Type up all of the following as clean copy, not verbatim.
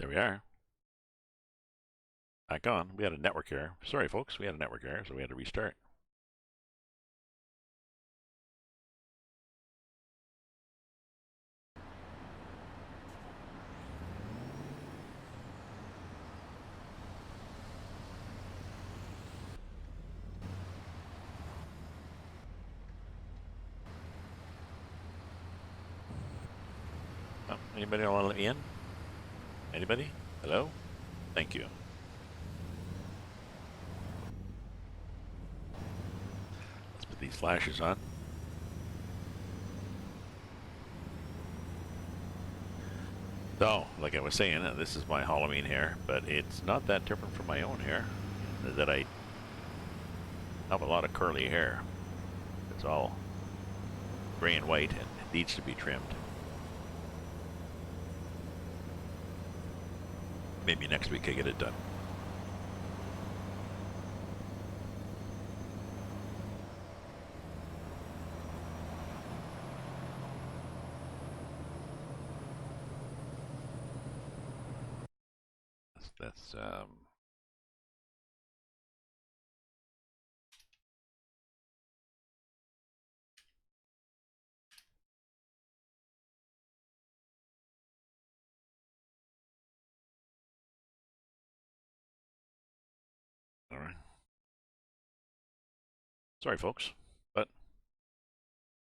There we are. Back on. We had a network error. Sorry, folks. We had a network error, so we had to restart. Oh, anybody want to let me in? Anybody? Hello? Thank you. Let's put these flashes on. So, like I was saying, this is my Halloween hair, but it's not that different from my own hair. That I have a lot of curly hair. It's all gray and white and it needs to be trimmed. Maybe next week I get it done. That's all right. Sorry, folks, but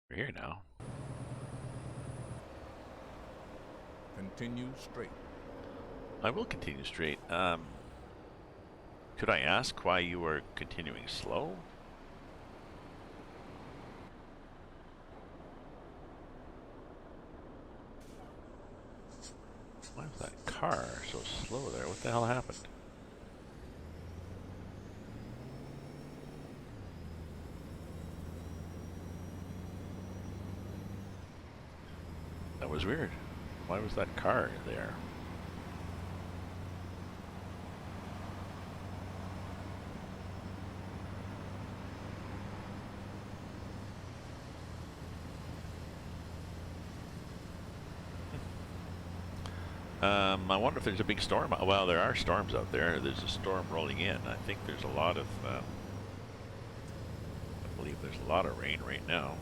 we're here now. Continue straight. I will continue straight. Could I ask why you were continuing slow? Why was that car so slow there? What the hell happened? That was weird. Why was that car there? I wonder if there's a big storm. Well, there are storms out there. There's a storm rolling in. I think there's a lot of, I believe there's a lot of rain right now.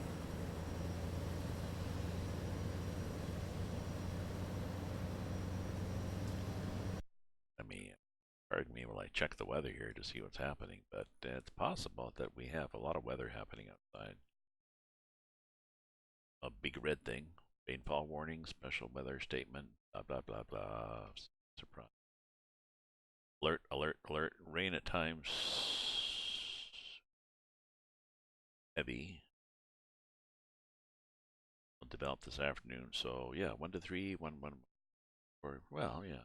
I mean, pardon me while I check the weather here to see what's happening, but it's possible that we have a lot of weather happening outside. A big red thing. Rainfall warning, special weather statement, blah, blah, blah, blah. Surprise. Alert, alert, alert. Rain at times. Heavy. Will develop this afternoon. So, yeah, 1 to 3, 1, 1, or, well, yeah.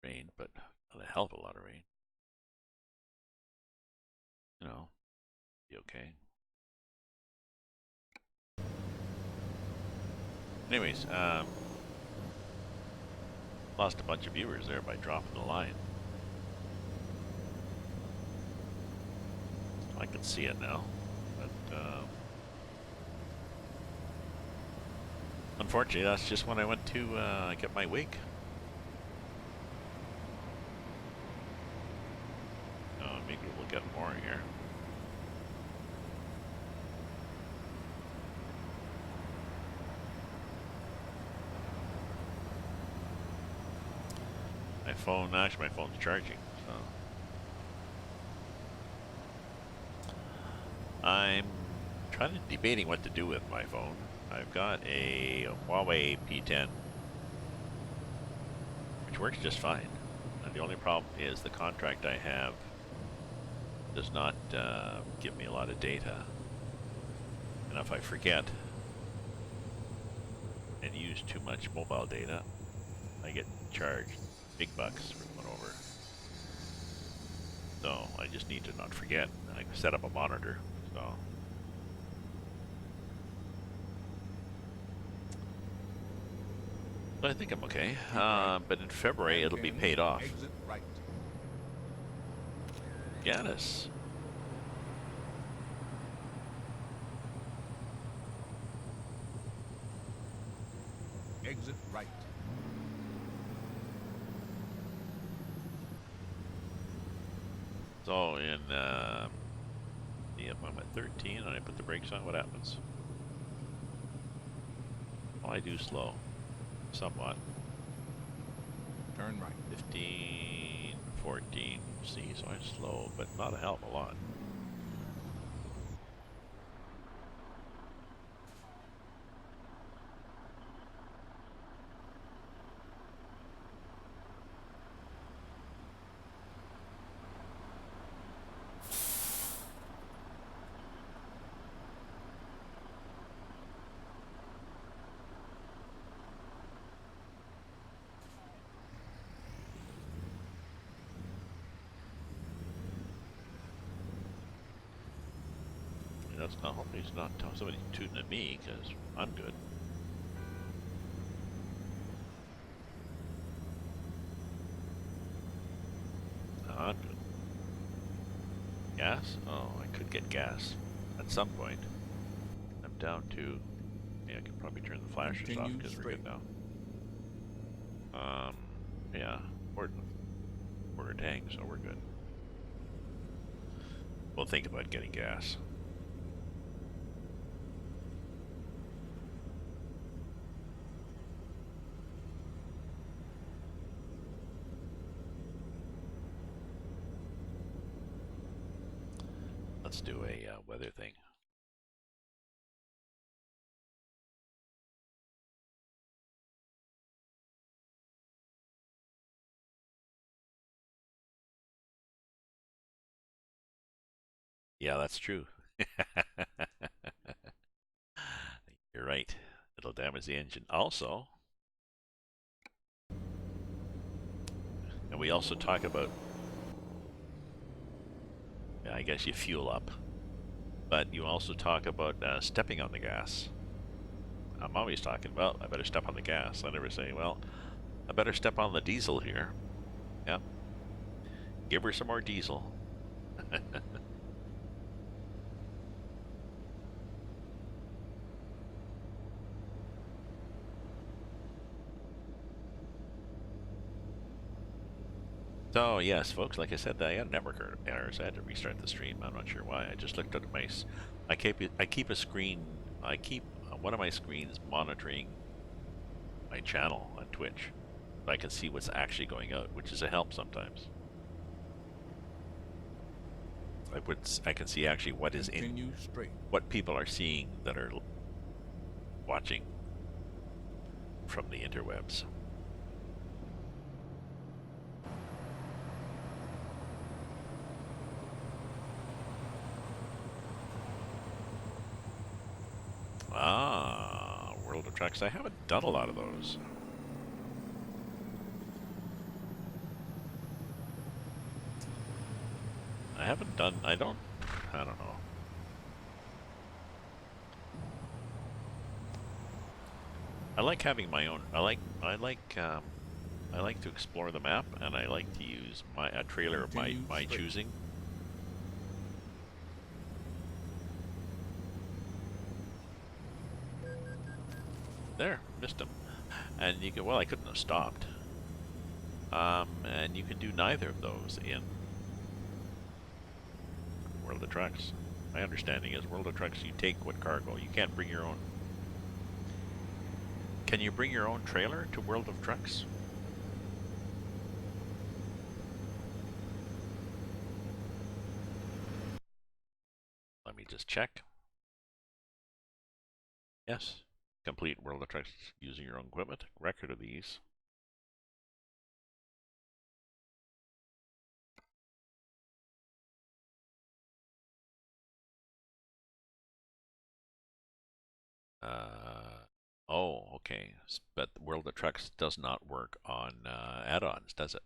Rain, but not a hell of a lot of rain. You know, be okay. Anyways, lost a bunch of viewers there by dropping the line. I can see it now, but unfortunately, that's just when I went to get my wig. Maybe we'll get more here. My phone, actually my phone's charging, so. I'm debating what to do with my phone. I've got a Huawei P10, which works just fine. And the only problem is the contract I have does not give me a lot of data. And if I forget and use too much mobile data, I get charged big bucks for going over. So I just need to not forget. I set up a monitor, so. But I think I'm okay. But in February, it'll be paid off. Exit right. Gaddis. Exit right. So in, if I'm at 13 and I put the brakes on, what happens? Well, I do slow, somewhat. Turn right. 15, 14. See, so I'm slow, but not a hell of a lot. That's not, hopefully it's not somebody tooting at me, because I'm good. No, I'm good. Gas? Oh, I could get gas at some point. I'm down to, yeah, I could probably turn the flashers off because we're good now. Yeah, we're a tank, so we're good. We'll think about getting gas. Let's do a weather thing. Yeah, that's true. You're right. It'll damage the engine. Also, and we also talk about, I guess you fuel up, but you also talk about stepping on the gas. I'm always talking, well, I better step on the gas. I never say, well, I better step on the diesel here. Yep. Give her some more diesel. So yes, folks, like I said, I had network errors. I had to restart the stream. I'm not sure why. I just looked at my. I keep a screen. I keep one of my screens monitoring my channel on Twitch, so I can see what's actually going out, which is a help sometimes. I can see actually what is in, what people are seeing that are watching from the interwebs. Ah, World of Trucks. I haven't done a lot of those. I don't know. I like having my own, I like to explore the map, and I like to use a trailer of my choosing. There, missed him. And you can, well, I couldn't have stopped. And you can do neither of those in World of Trucks. My understanding is World of Trucks, you take what cargo. You can't bring your own. Can you bring your own trailer to World of Trucks? Let me just check. Yes. Complete World of Trucks using your own equipment. Record of these. Oh, okay. But World of Trucks does not work on add-ons, does it?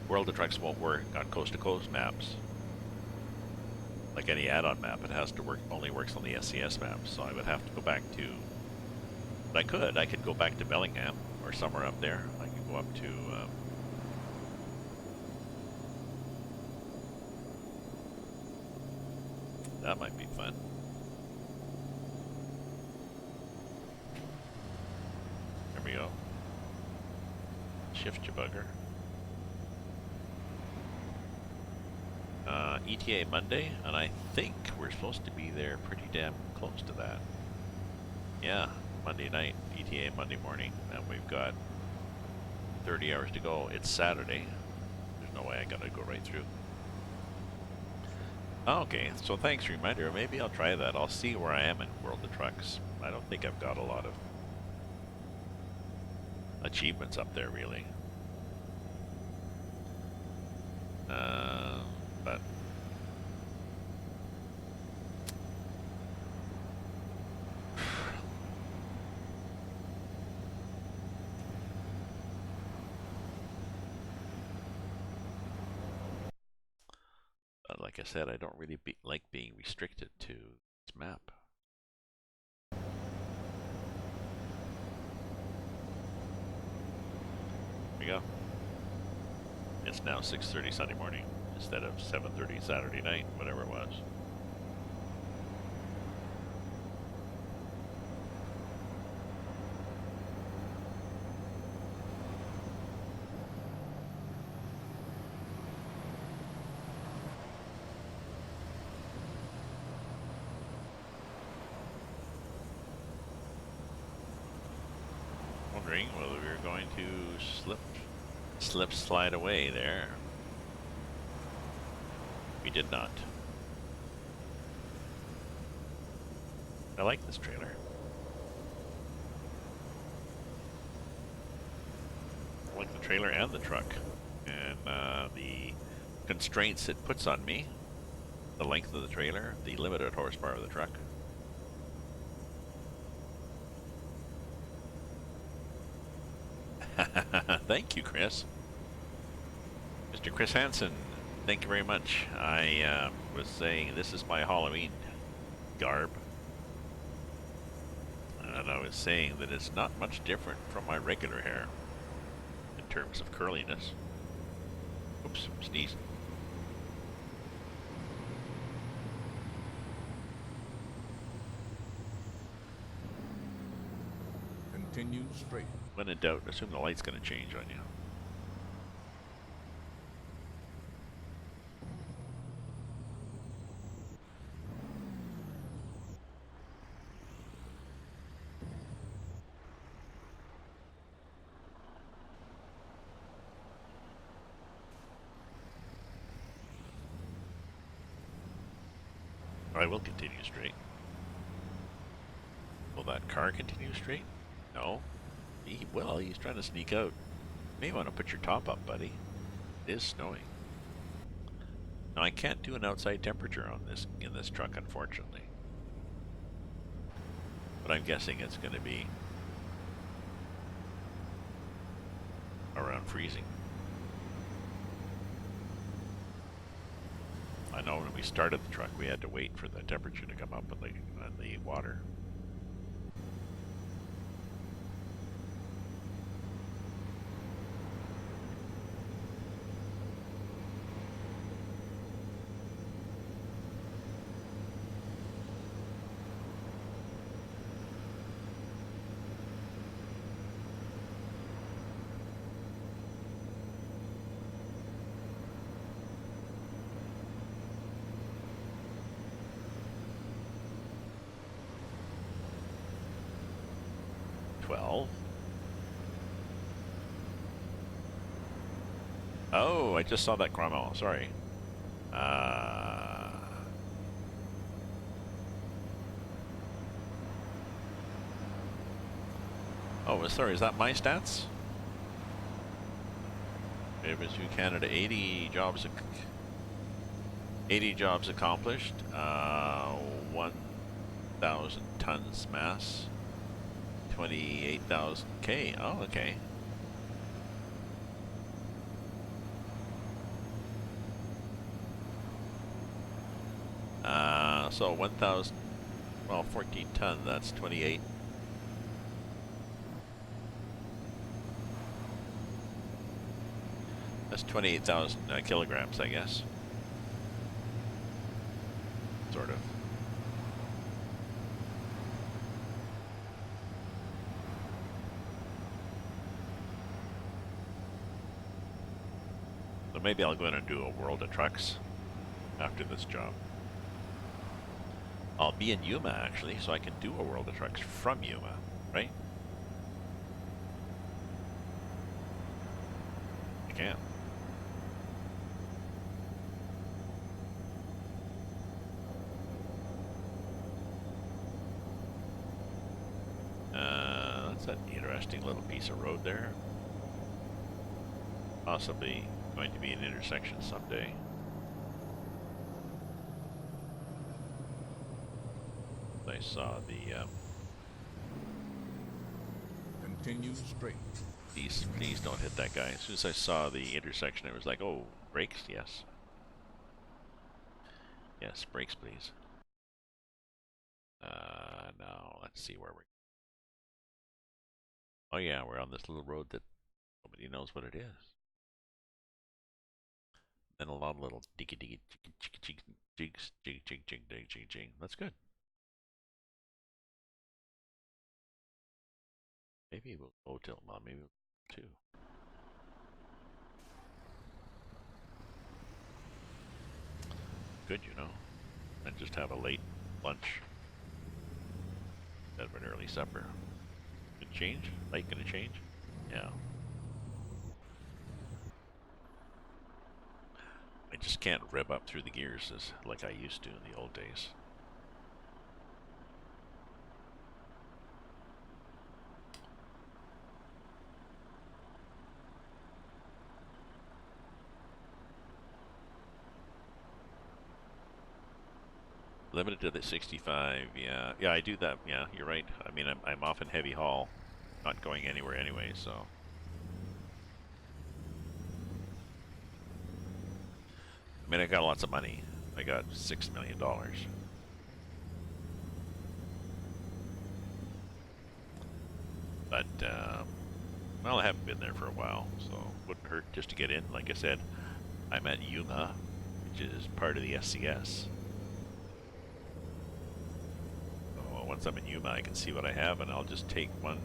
World of Trucks won't work on coast-to-coast maps. Like any add-on map, it has to work. Only works on the SCS maps. So I would have to go back to. But I could go back to Bellingham or somewhere up there. I could go up to. That might be fun. we go. Shift your bugger. ETA Monday, and I think we're supposed to be there pretty damn close to that. Yeah, Monday night, ETA Monday morning, and we've got 30 hours to go. It's Saturday. There's no way I gotta go right through. Okay, so thanks for the reminder. Maybe I'll try that. I'll see where I am in World of Trucks. I don't think I've got a lot of achievements up there, really. But like I said, I don't really like being restricted to this map. Here we go. It's now 6:30 Sunday morning instead of 7:30 Saturday night, whatever it was. Wondering whether we were going to slip slide away there. We did not. I like this trailer. I like the trailer and the truck, and the constraints it puts on me. The length of the trailer, the limited horsepower of the truck. Thank you, Chris. Mr. Chris Hansen, thank you very much. I was saying this is my Halloween garb. And I was saying that it's not much different from my regular hair in terms of curliness. Oops, sneezed. Continue straight. When in doubt, assume the light's going to change on you. I will continue straight. Will that car continue straight? No. He will. He's trying to sneak out. You may want to put your top up, buddy. It is snowing. Now I can't do an outside temperature on this in this truck, unfortunately. But I'm guessing it's going to be around freezing. I know when we started the truck, we had to wait for the temperature to come up in the water. Oh, I just saw that Cromwell. Sorry. Oh, sorry. Is that my stats? Favors you Canada. 80 jobs accomplished. 1,000 tons mass. 28,000 K. Oh, okay. So 1,000, well, 14 tons, that's 28. That's 28,000 kilograms, I guess. Sort of. So maybe I'll go in and do a World of Trucks after this job. I'll be in Yuma, actually, so I can do a World of Trucks from Yuma, right? I can. That's an interesting little piece of road there. Possibly going to be an intersection someday. I saw the Continue straight. please don't hit that guy. As soon as I saw the intersection, it was like, oh, brakes, yes. Yes, brakes, please. Now, let's see where we're... Oh yeah, we're on this little road that nobody knows what it is. Then a lot of little diggy diggy jigs, jig jig jig jig jig jig. That's good. Maybe we'll go till maybe we'll two. Good, you know. And just have a late lunch. Instead of an early supper. Gonna change? Light gonna change? Yeah. I just can't rev up through the gears as like I used to in the old days. Limited to the 65, yeah. Yeah, I do that, yeah, you're right. I mean, I'm often heavy haul, not going anywhere anyway, so. I mean, I got lots of money. I got $6 million. But, well, I haven't been there for a while, so wouldn't hurt just to get in. Like I said, I'm at Yuma, which is part of the SCS. So once I'm in Yuma, I can see what I have, and I'll just take one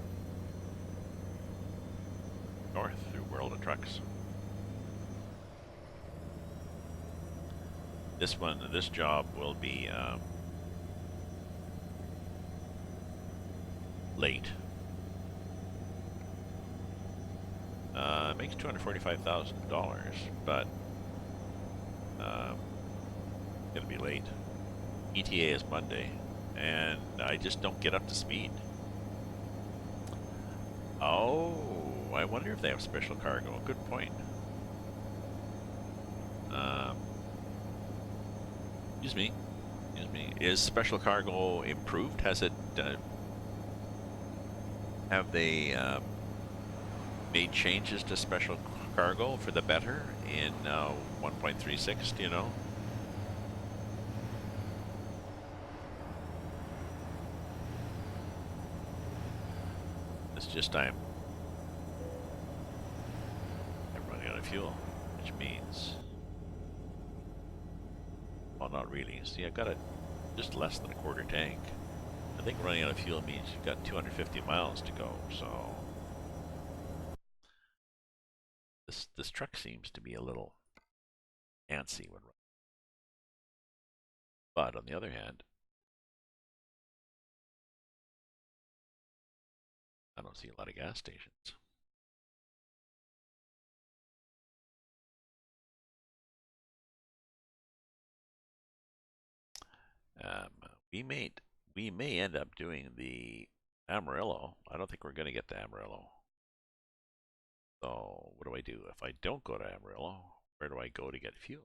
north through World of Trucks. This job will be late. It makes $245,000, but gonna be late. ETA is Monday, and I just don't get up to speed. Oh, I wonder if they have special cargo. Good point. Excuse me. Excuse me. Is special cargo improved? Has it? Have they made changes to special cargo for the better in 1.36? Do you know? It's just I'm running out of fuel, which means, well, not really. See, I've got just less than a quarter tank. I think running out of fuel means you've got 250 miles to go, so this truck seems to be a little antsy when running. But on the other hand, I don't see a lot of gas stations. Um, we may end up doing the Amarillo. I don't think we're going to get to Amarillo. So what do I do? If I don't go to Amarillo, where do I go to get fuel?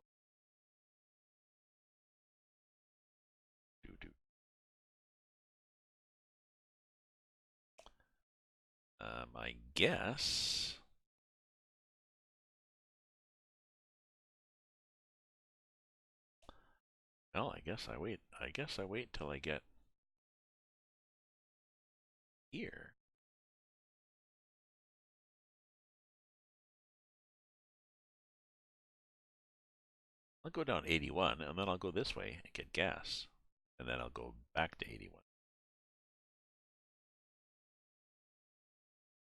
I guess. Well, I guess I wait. I guess I wait till I get here. I'll go down 81, and then I'll go this way and get gas. And then I'll go back to 81.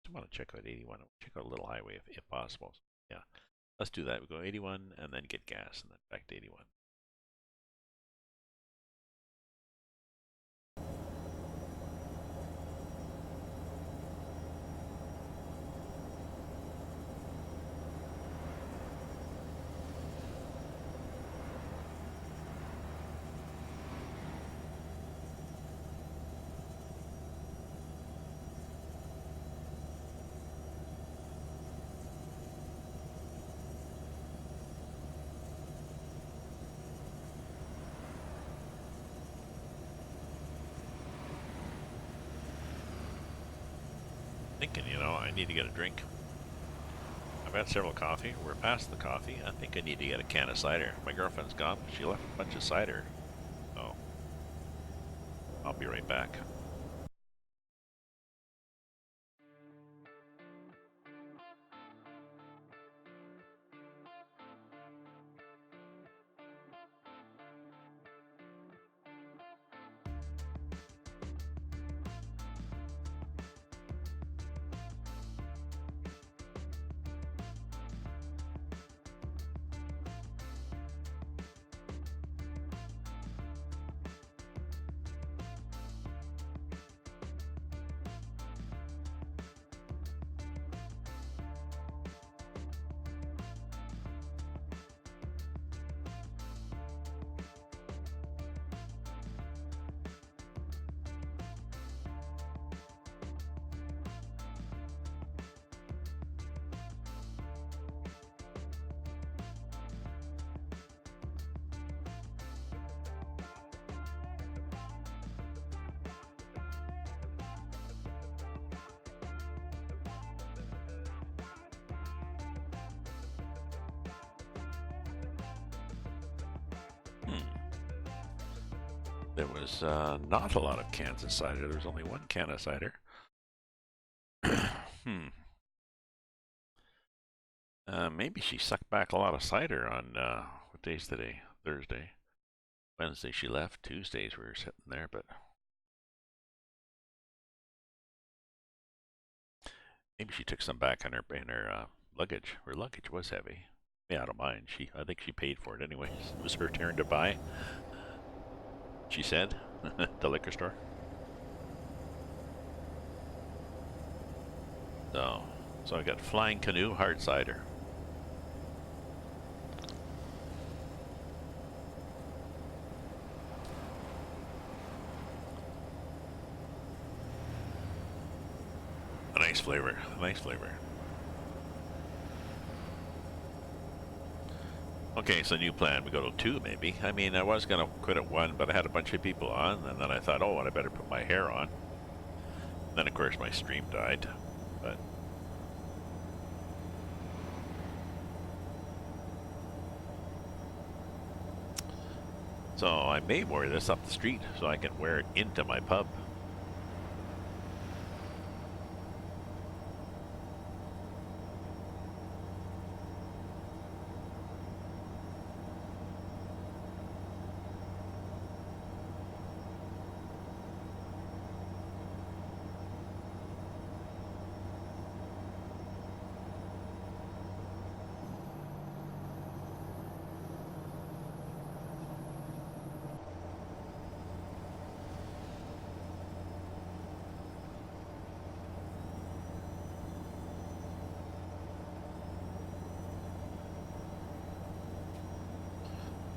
I want to check out 81. Check out a little highway if possible. Yeah. Let's do that. We go 81 and then get gas and then back to 81. Thinking, you know, I need to get a drink. I've had several coffee. We're past the coffee. I think I need to get a can of cider. My girlfriend's gone. She left a bunch of cider. So I'll be right back. There was not a lot of cans of cider. There was only one can of cider. Maybe she sucked back a lot of cider on, what day's today? Thursday. Wednesday she left. Tuesdays we were sitting there, but maybe she took some back in her luggage. Her luggage was heavy. Yeah, I don't mind. I think she paid for it anyways. It was her turn to buy. She said, the liquor store. So I got Flying Canoe hard cider. A nice flavor. A nice flavor. Okay, so new plan. We go to 2 maybe. I mean, I was going to quit at 1, but I had a bunch of people on, and then I thought, oh, I better put my hair on. And then, of course, my stream died. But so I may wear this up the street so I can wear it into my pub.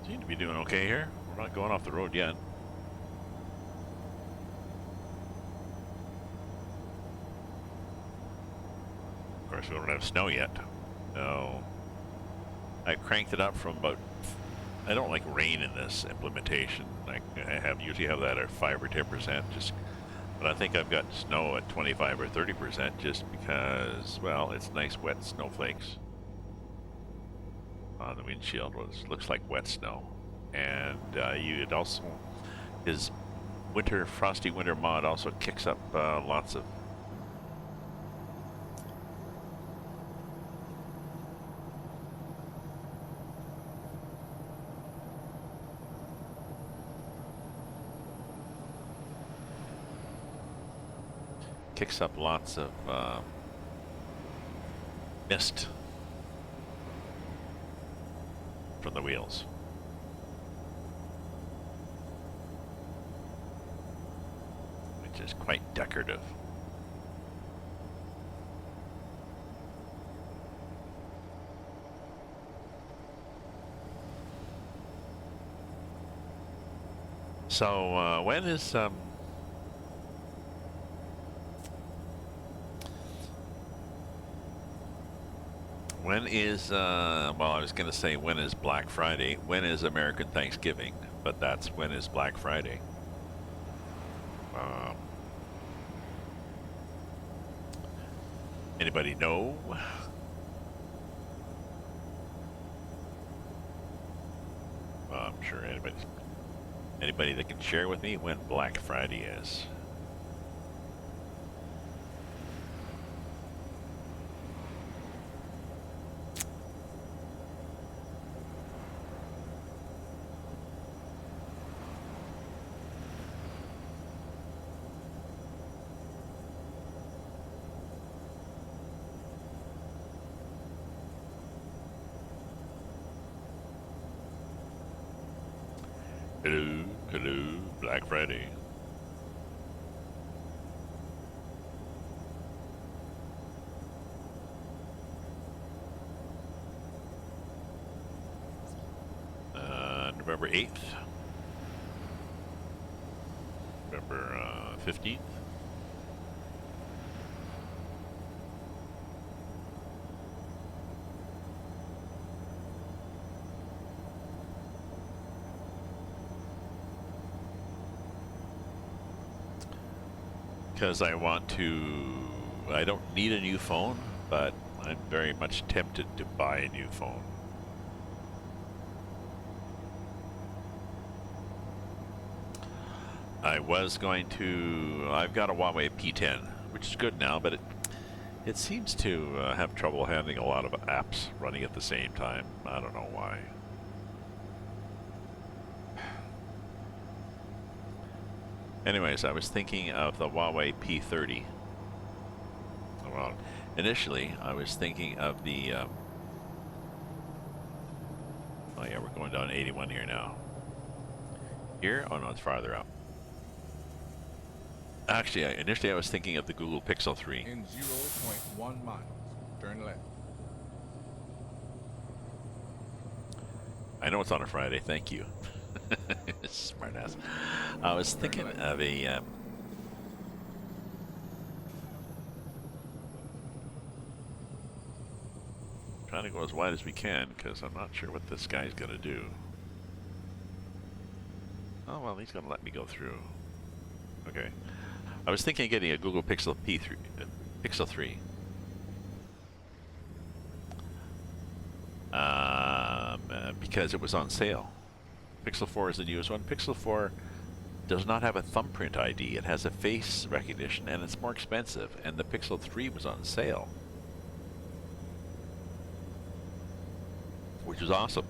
Seem to be doing okay here. We're not going off the road yet. Of course, we don't have snow yet. No. I cranked it up from about... I don't like rain in this implementation. I usually have that at 5 or 10%. But I think I've got snow at 25 or 30% just because, well, it's nice wet snowflakes on the windshield. Looks like wet snow. And it also, his frosty winter mod also kicks up lots of mist. from the wheels. Which is quite decorative. So when is well, I was going to say when is Black Friday? When is American Thanksgiving? But that's when is Black Friday. Anybody know? Well, I'm sure anybody that can share with me when Black Friday is. Hello, hello, Black Friday. November 8th. November 15th. Because I don't need a new phone, but I'm very much tempted to buy a new phone. I've got a Huawei P10, which is good now, but it seems to have trouble handling a lot of apps running at the same time. I don't know why. Anyways, I was thinking of the Huawei P30. Well, initially, I was thinking of the... oh yeah, we're going down 81 here now. Here? Oh no, it's farther up. Actually, initially I was thinking of the Google Pixel 3. In 0.1 miles, turn left. I know it's on a Friday, thank you. Smart ass. I was thinking of a... trying to go as wide as we can, because I'm not sure what this guy's going to do. Oh, well, he's going to let me go through. Okay. I was thinking of getting a Google Pixel P3, Pixel 3. Because it was on sale. Pixel 4 is the newest one. Pixel 4 does not have a thumbprint ID. It has a face recognition, and it's more expensive. And the Pixel 3 was on sale, which was awesome.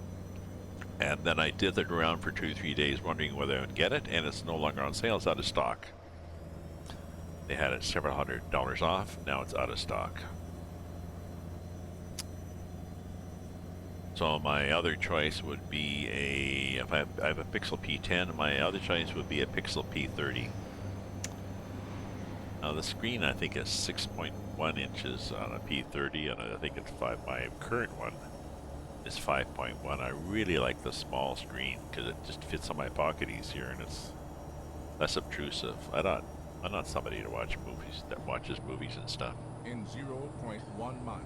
And then I dithered around for 2-3 days wondering whether I would get it, and it's no longer on sale. It's out of stock. They had it several $100s off. Now it's out of stock. So my other choice would be if I have a Pixel P10, my other choice would be a Pixel P30. Now the screen I think is 6.1 inches on a P30, and I think it's 5. My current one is 5.1. I really like the small screen because it just fits on my pocket easier and it's less obtrusive. I'm not somebody to watch movies that watches movies and stuff. In 0.1 miles,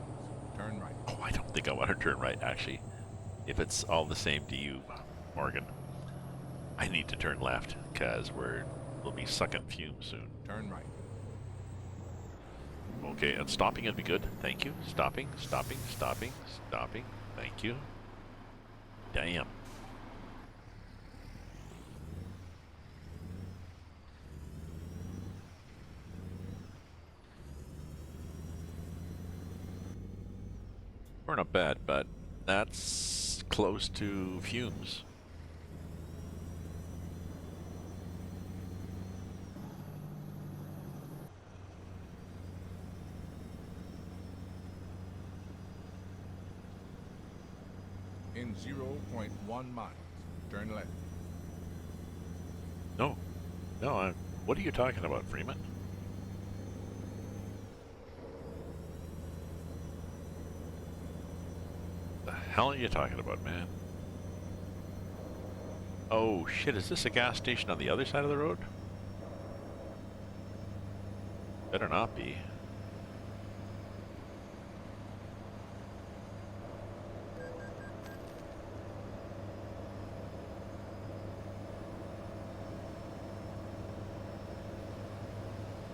turn right. Oh, I don't think I want to turn right, actually. If it's all the same to you, Morgan, I need to turn left, because we'll be sucking fumes soon. Turn right. Okay, and stopping would be good. Thank you. Stopping, stopping, stopping, stopping. Thank you. Damn. We're not bad, but that's close to fumes. In 0.1 miles, turn left. No. No, what are you talking about, Freeman? The hell are you talking about, man? Oh shit, is this a gas station on the other side of the road? Better not be.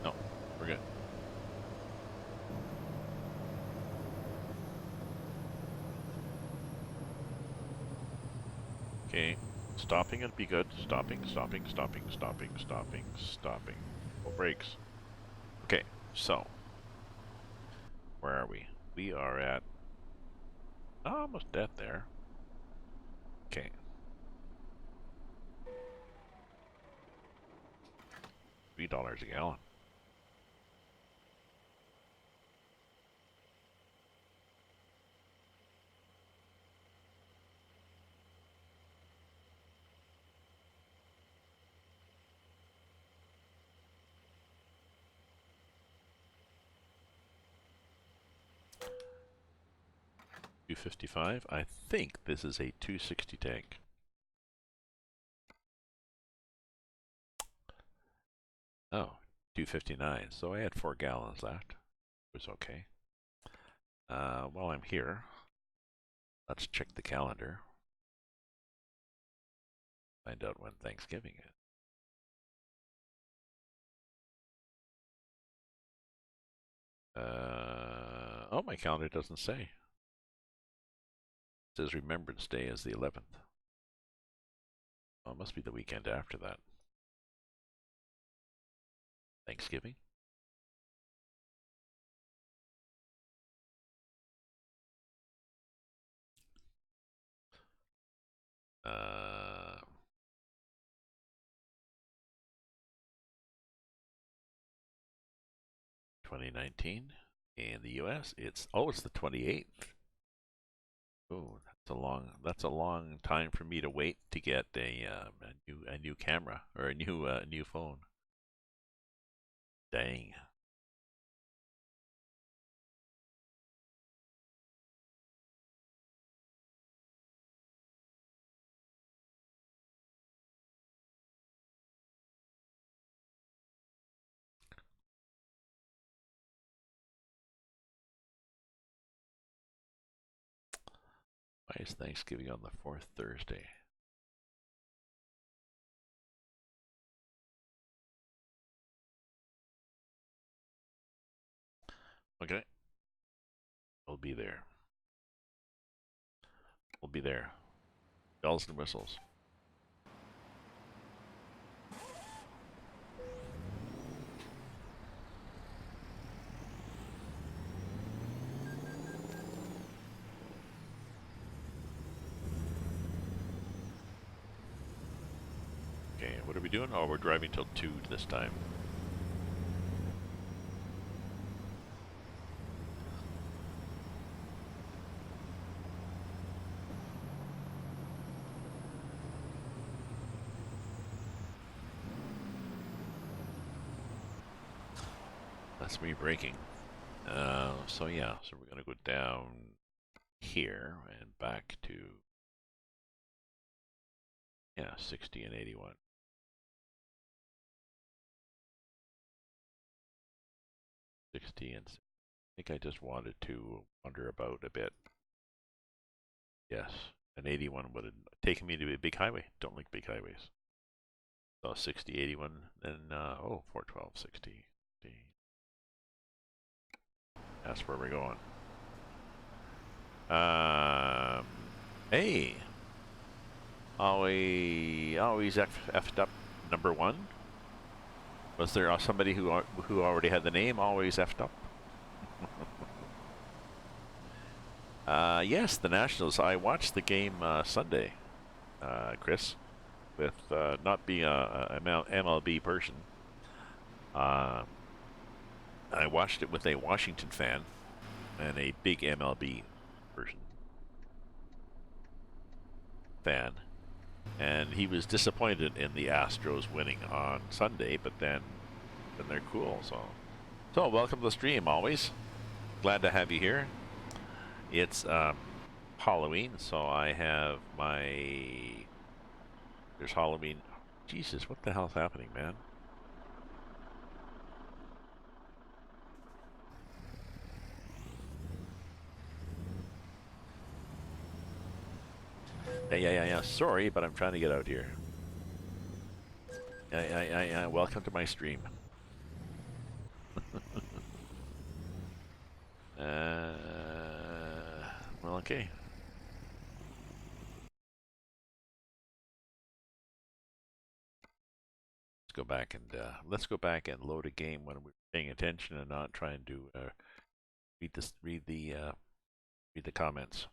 No, we're good. Okay, stopping would be good. Stopping. No brakes. Okay, so where are we? We are at almost dead there. Okay. $3 a gallon. $2.55. I think this is a 260 tank. Oh, 259. So I had 4 gallons left. It was okay. While I'm here, let's check the calendar. Find out when Thanksgiving is. Oh, my calendar doesn't say. It says Remembrance Day is the 11th. Oh, it must be the weekend after that. Thanksgiving? 2019. In the U.S., it's the 28th. Oh, that's a long time for me to wait to get a new camera or a new phone. Dang. Why is Thanksgiving on the fourth Thursday? Okay. We'll be there. We'll be there. Bells and whistles. Okay, what are we doing? Oh, we're driving till 2 this time. That's me braking. So yeah, so we're gonna go down here and back to 60 and 81. I think I just wanted to wander about a bit. Yes, an 81 would have taken me to a big highway. Don't like big highways. So 60, 81, then 412, 60. That's where we're going. Hey, always effed up number 1. Was there somebody who already had the name always effed up? Yes, the Nationals. I watched the game Sunday, Chris, with not being a MLB person. I watched it with a Washington fan and a big MLB person. fan, and he was disappointed in the Astros winning on Sunday, but then they're cool. So welcome to the stream. Always glad to have you here. It's Halloween, so I have my. There's Halloween. Jesus, what the hell's happening, man? Yeah. Sorry, but I'm trying to get out here. Yeah. Welcome to my stream. Well, okay. Let's go back and load a game when we're paying attention and not trying to read the comments.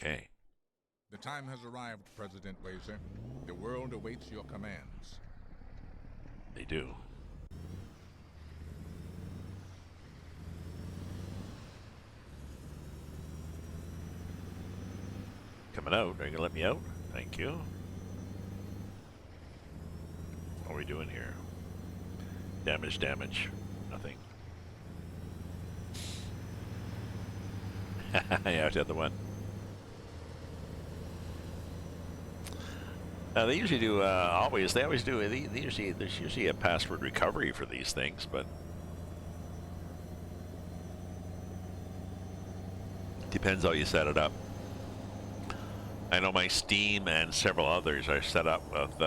Okay. The time has arrived, President Laser. The world awaits your commands. They do. Coming out. Are you gonna let me out? Thank you. What are we doing here? Damage. Nothing. Yeah, the other one. They usually do. They always do. There's usually a password recovery for these things, but depends how you set it up. I know my Steam and several others are set up with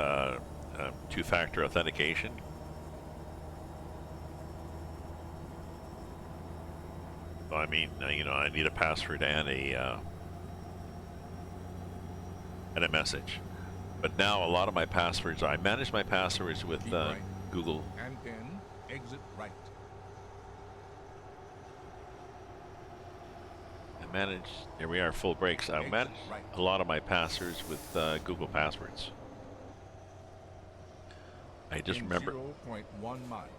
two-factor authentication. So I mean, I need a password and a message. But now a lot of my passwords, I manage my passwords with right. Google. And then exit right. I manage, here we are, full breaks. I manage a lot of my passwords with Google Passwords. I just remember 0.1 miles.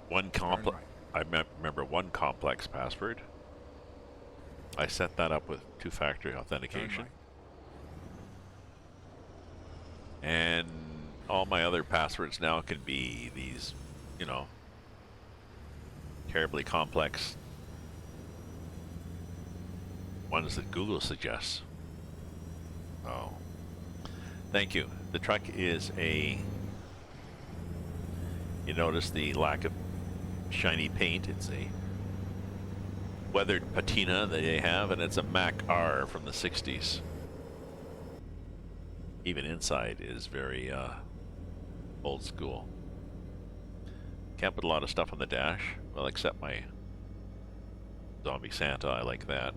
I remember one complex password. I set that up with two-factor authentication. And all my other passwords now can be these, terribly complex ones that Google suggests. Oh, thank you. The truck is you notice the lack of shiny paint. It's a weathered patina that they have, and it's a Mac R from the 60s. Even inside is very old school. Can't put a lot of stuff on the dash, well, except my zombie Santa. I like that.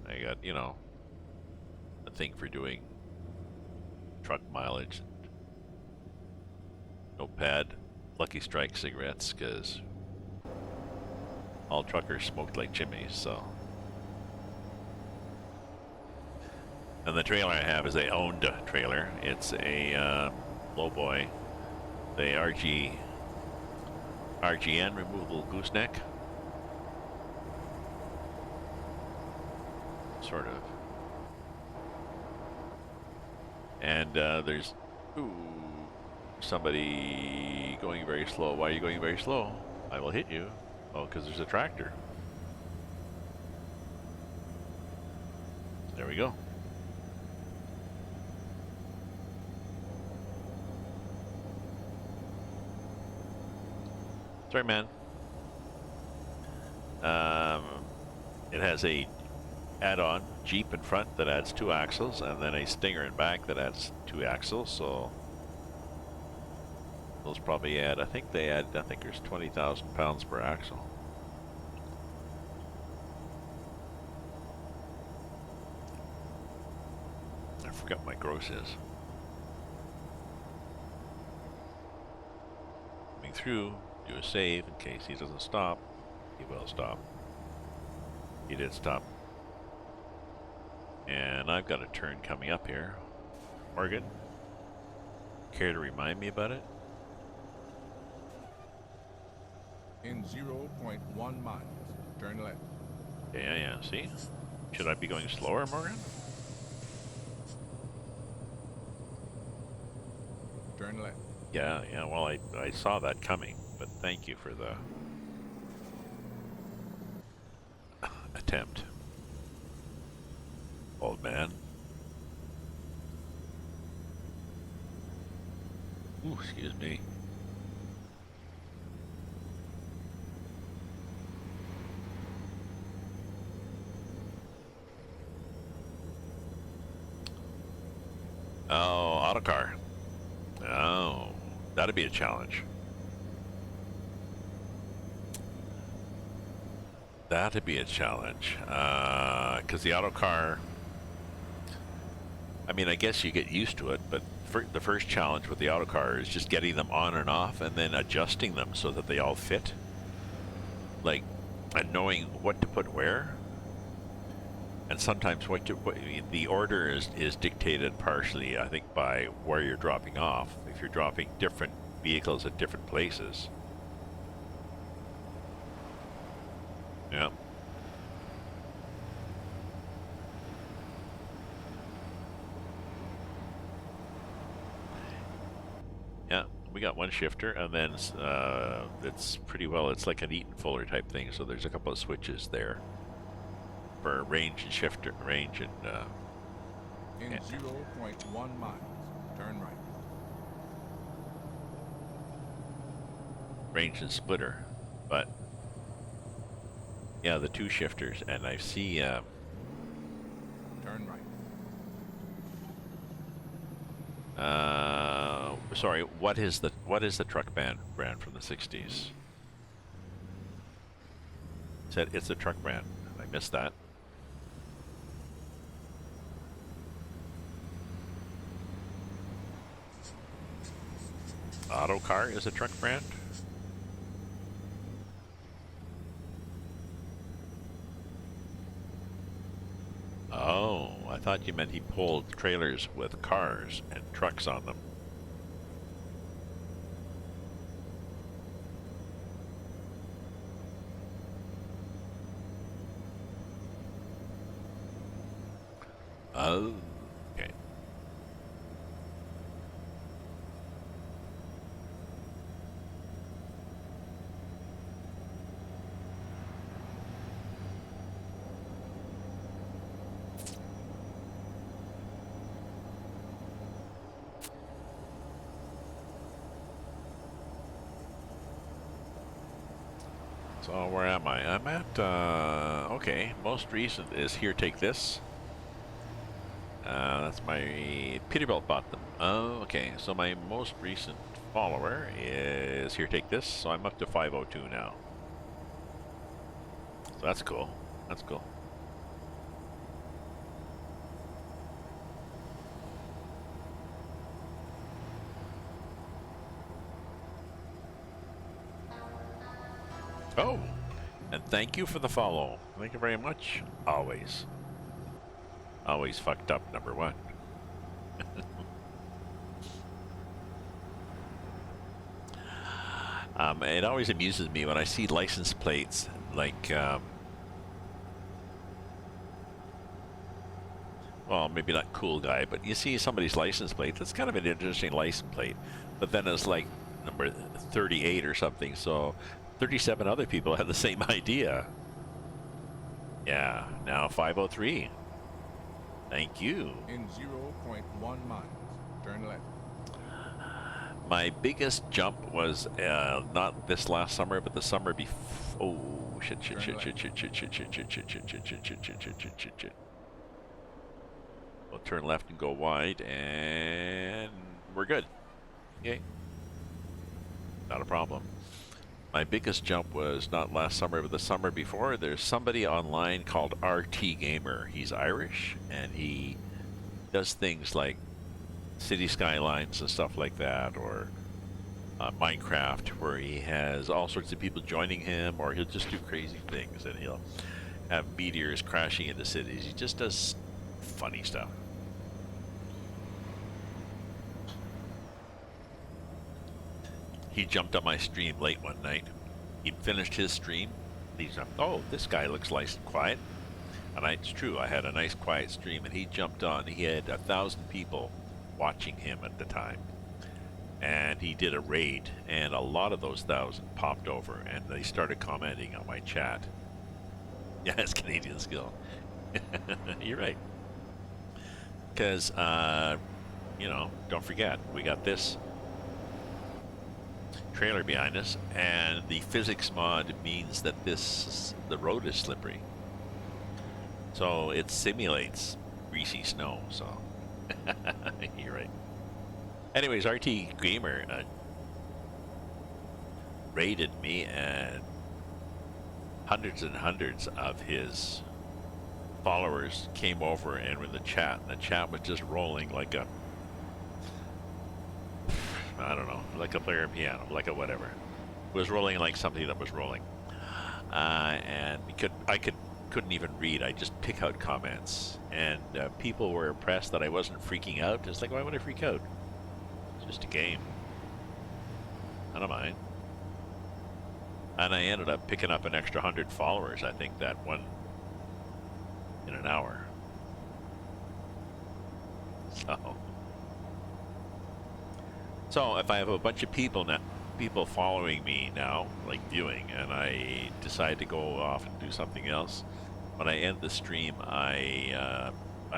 I got, a thing for doing truck mileage. Notepad, Lucky Strike cigarettes, because all truckers smoked like chimneys, so. And the trailer I have is a owned trailer. It's a lowboy, the RGN removable gooseneck, sort of. And there's somebody going very slow. Why are you going very slow? I will hit you. Oh, because there's a tractor. There we go. Sorry, man. It has a add-on Jeep in front that adds 2 axles, and then a Stinger in back that adds 2 axles. So those probably add. I think there's 20,000 pounds per axle. I forgot what my gross is. Coming through. Do a save in case he doesn't stop. He will stop. He did stop. And I've got a turn coming up here. Morgan? Care to remind me about it? In 0.1 miles, turn left. Yeah, yeah, see? Should I be going slower, Morgan? Turn left. Yeah, yeah, well, I saw that coming, but thank you for the attempt, old man. Ooh, excuse me. Oh, autocar. Oh, that'd be a challenge. That'd be a challenge. Because the autocar, I mean, I guess you get used to it, but the first challenge with the autocar is just getting them on and off and then adjusting them so that they all fit. Like, and knowing what to put where. And sometimes the order is dictated partially, I think, by where you're dropping off. If you're dropping different vehicles at different places. Yeah. Yeah, we got one shifter, and then it's pretty well, it's like an Eaton Fuller type thing, so there's a couple of switches there for range and shifter, range and... In 0.1 miles, turn right. Range and splitter, but yeah, the two shifters, and I see... turn right. Sorry, what is the truck brand from the 60s? Said it's a truck brand. I missed that. Autocar is a truck brand? Oh, I thought you meant he pulled trailers with cars and trucks on them. Oh, okay. So where am I? I'm at, okay, most recent is Here Take This. That's my Peterbilt bought them. Oh, okay, so my most recent follower is Here Take This, so I'm up to 502 now. So that's cool. That's cool. Oh, and thank you for the follow. Thank you very much. Always. Always fucked up, number one. It always amuses me when I see license plates like, well, maybe not cool guy, but you see somebody's license plate. That's kind of an interesting license plate. But then it's like number 38 or something, so 37 other people had the same idea. Yeah, now 503. Thank you. In 0.1 miles, turn left. My biggest jump was not this last summer, but the summer before. Oh, shit. We'll turn left and go wide, and we're good. Okay. Not a problem. My biggest jump was not last summer, but the summer before. There's somebody online called RT Gamer. He's Irish, and he does things like city skylines and stuff like that, or Minecraft, where he has all sorts of people joining him, or he'll just do crazy things, and he'll have meteors crashing into cities. He just does funny stuff. He jumped on my stream late one night. He'd finished his stream. He's like, oh, this guy looks nice and quiet. And it's true, I had a nice quiet stream, and he jumped on. He had 1,000 people watching him at the time. And he did a raid, and a lot of those 1,000 popped over, and they started commenting on my chat. Yeah, it's Canadian skill. You're right. Because, you know, don't forget, we got this trailer behind us, and the physics mod means that the road is slippery. So it simulates greasy snow, so you're right. Anyways, RT Gamer raided me, and hundreds and hundreds of his followers came over and were in the chat, and the chat was just rolling like a, I don't know, like a player piano, like a whatever. It was rolling like something that was rolling. And I couldn't even read. I just pick out comments, and people were impressed that I wasn't freaking out. It's like, why would I freak out? It's just a game. I don't mind. And I ended up picking up an extra 100 followers, I think, that one in an hour. So if I have a bunch of people following me now, like viewing, and I decide to go off and do something else, when I end the stream, I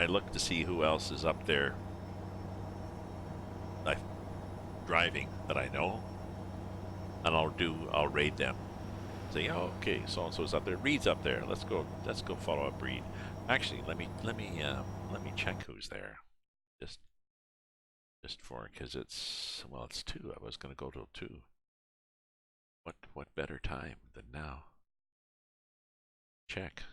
look to see who else is up there driving that I know, and I'll raid them. Say, oh, okay, so and so's up there. Reed's up there. Let's go follow up Reed. Actually, let me check who's there. Just for, because it's 2. I was gonna go till 2. What better time than now? Check.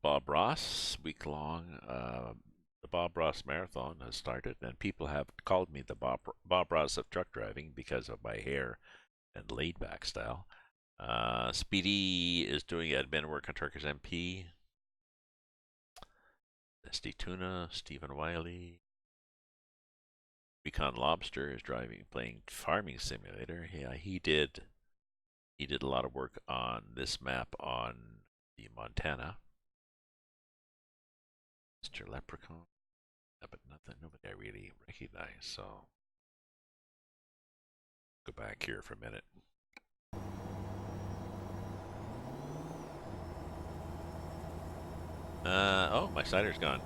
Bob Ross week-long. The Bob Ross Marathon has started, and people have called me the Bob Ross of truck driving because of my hair and laid-back style. Speedy is doing admin work on Truckers MP. SD Tuna, Stephen Wiley. Recon Lobster is playing Farming Simulator. Yeah, he did a lot of work on this map on the Montana. Mr. Leprechaun. Yeah, but nobody I really recognize, so go back here for a minute. Oh, my cider's gone.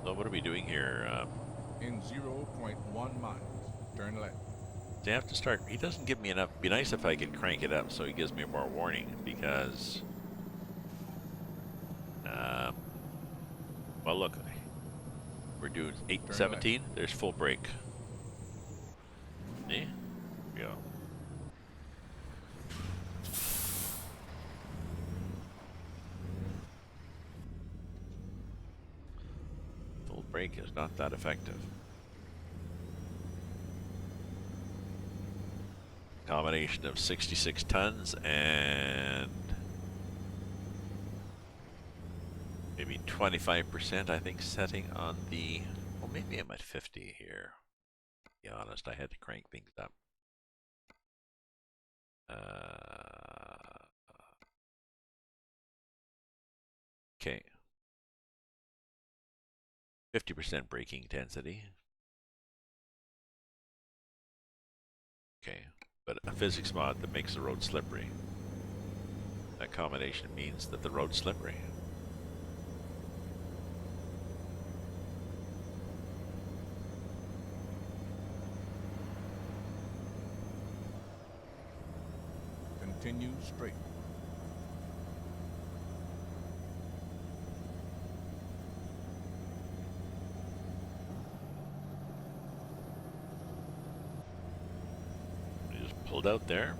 So what are we doing here? In 0.1 miles, turn left. Do I have to start? He doesn't give me enough. It'd be nice if I could crank it up so he gives me more warning, because well, look, we're doing 8:17. There's full brake. See? Here we go. Full brake is not that effective. Combination of 66 tons and maybe 25%, I think, setting on the, well, maybe I'm at 50 here. To be honest, I had to crank things up. Okay. 50% braking intensity. Okay. But a physics mod that makes the road slippery. That combination means that the road's slippery. Continue straight. Pulled out there,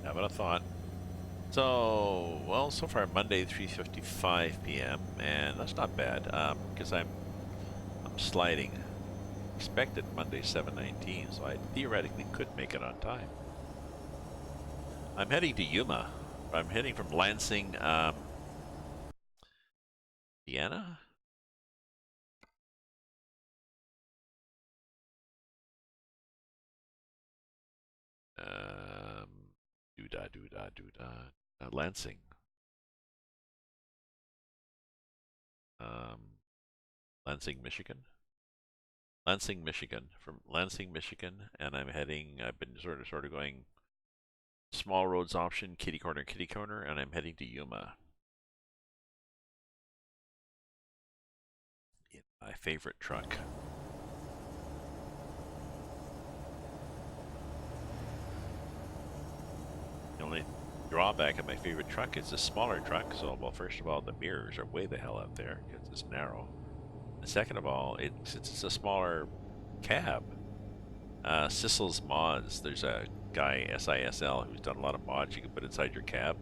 having a thought. So, well, so far Monday 3:55 p.m. and that's not bad, because I'm sliding. Expected Monday 7:19, so I theoretically could make it on time. I'm heading to Yuma. I'm heading from Lansing, Indiana. Lansing. Lansing, Michigan. Lansing, Michigan. From Lansing, Michigan, and I'm heading. I've been sort of going small roads option, kitty corner, and I'm heading to Yuma. In my favorite truck. The only drawback of my favorite truck is a smaller truck. So, well, first of all, the mirrors are way the hell out there because it's narrow. And second of all, it's a smaller cab. Sissel's Mods. There's a guy, SISL, who's done a lot of mods you can put inside your cab.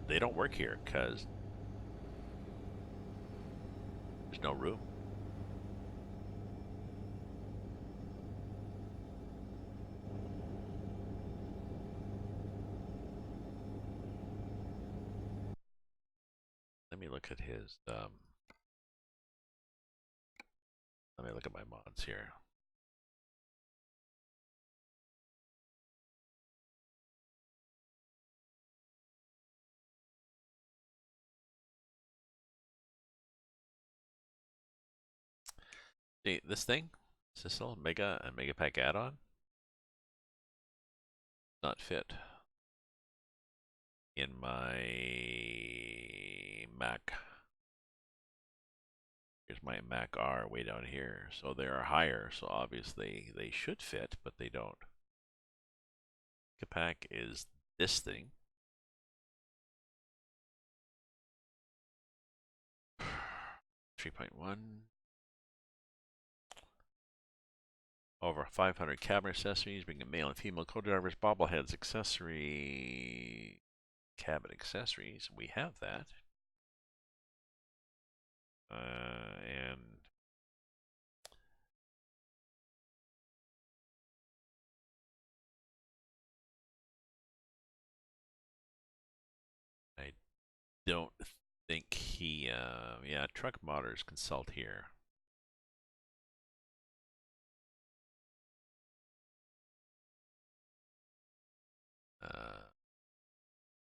They don't work here because there's no room. Let me look at his. Let me look at my mods here. See, this thing, Sissel, Mega and Mega Pack add-on, not fit in my Mac. Here's my Mac R way down here. So they are higher, so obviously they should fit, but they don't. Mega Pack is this thing. .1. Over 500 cabin accessories, being a male and female co-drivers, bobbleheads, accessory, cabin accessories. We have that. And I don't think he, yeah, Truck Modders consult here.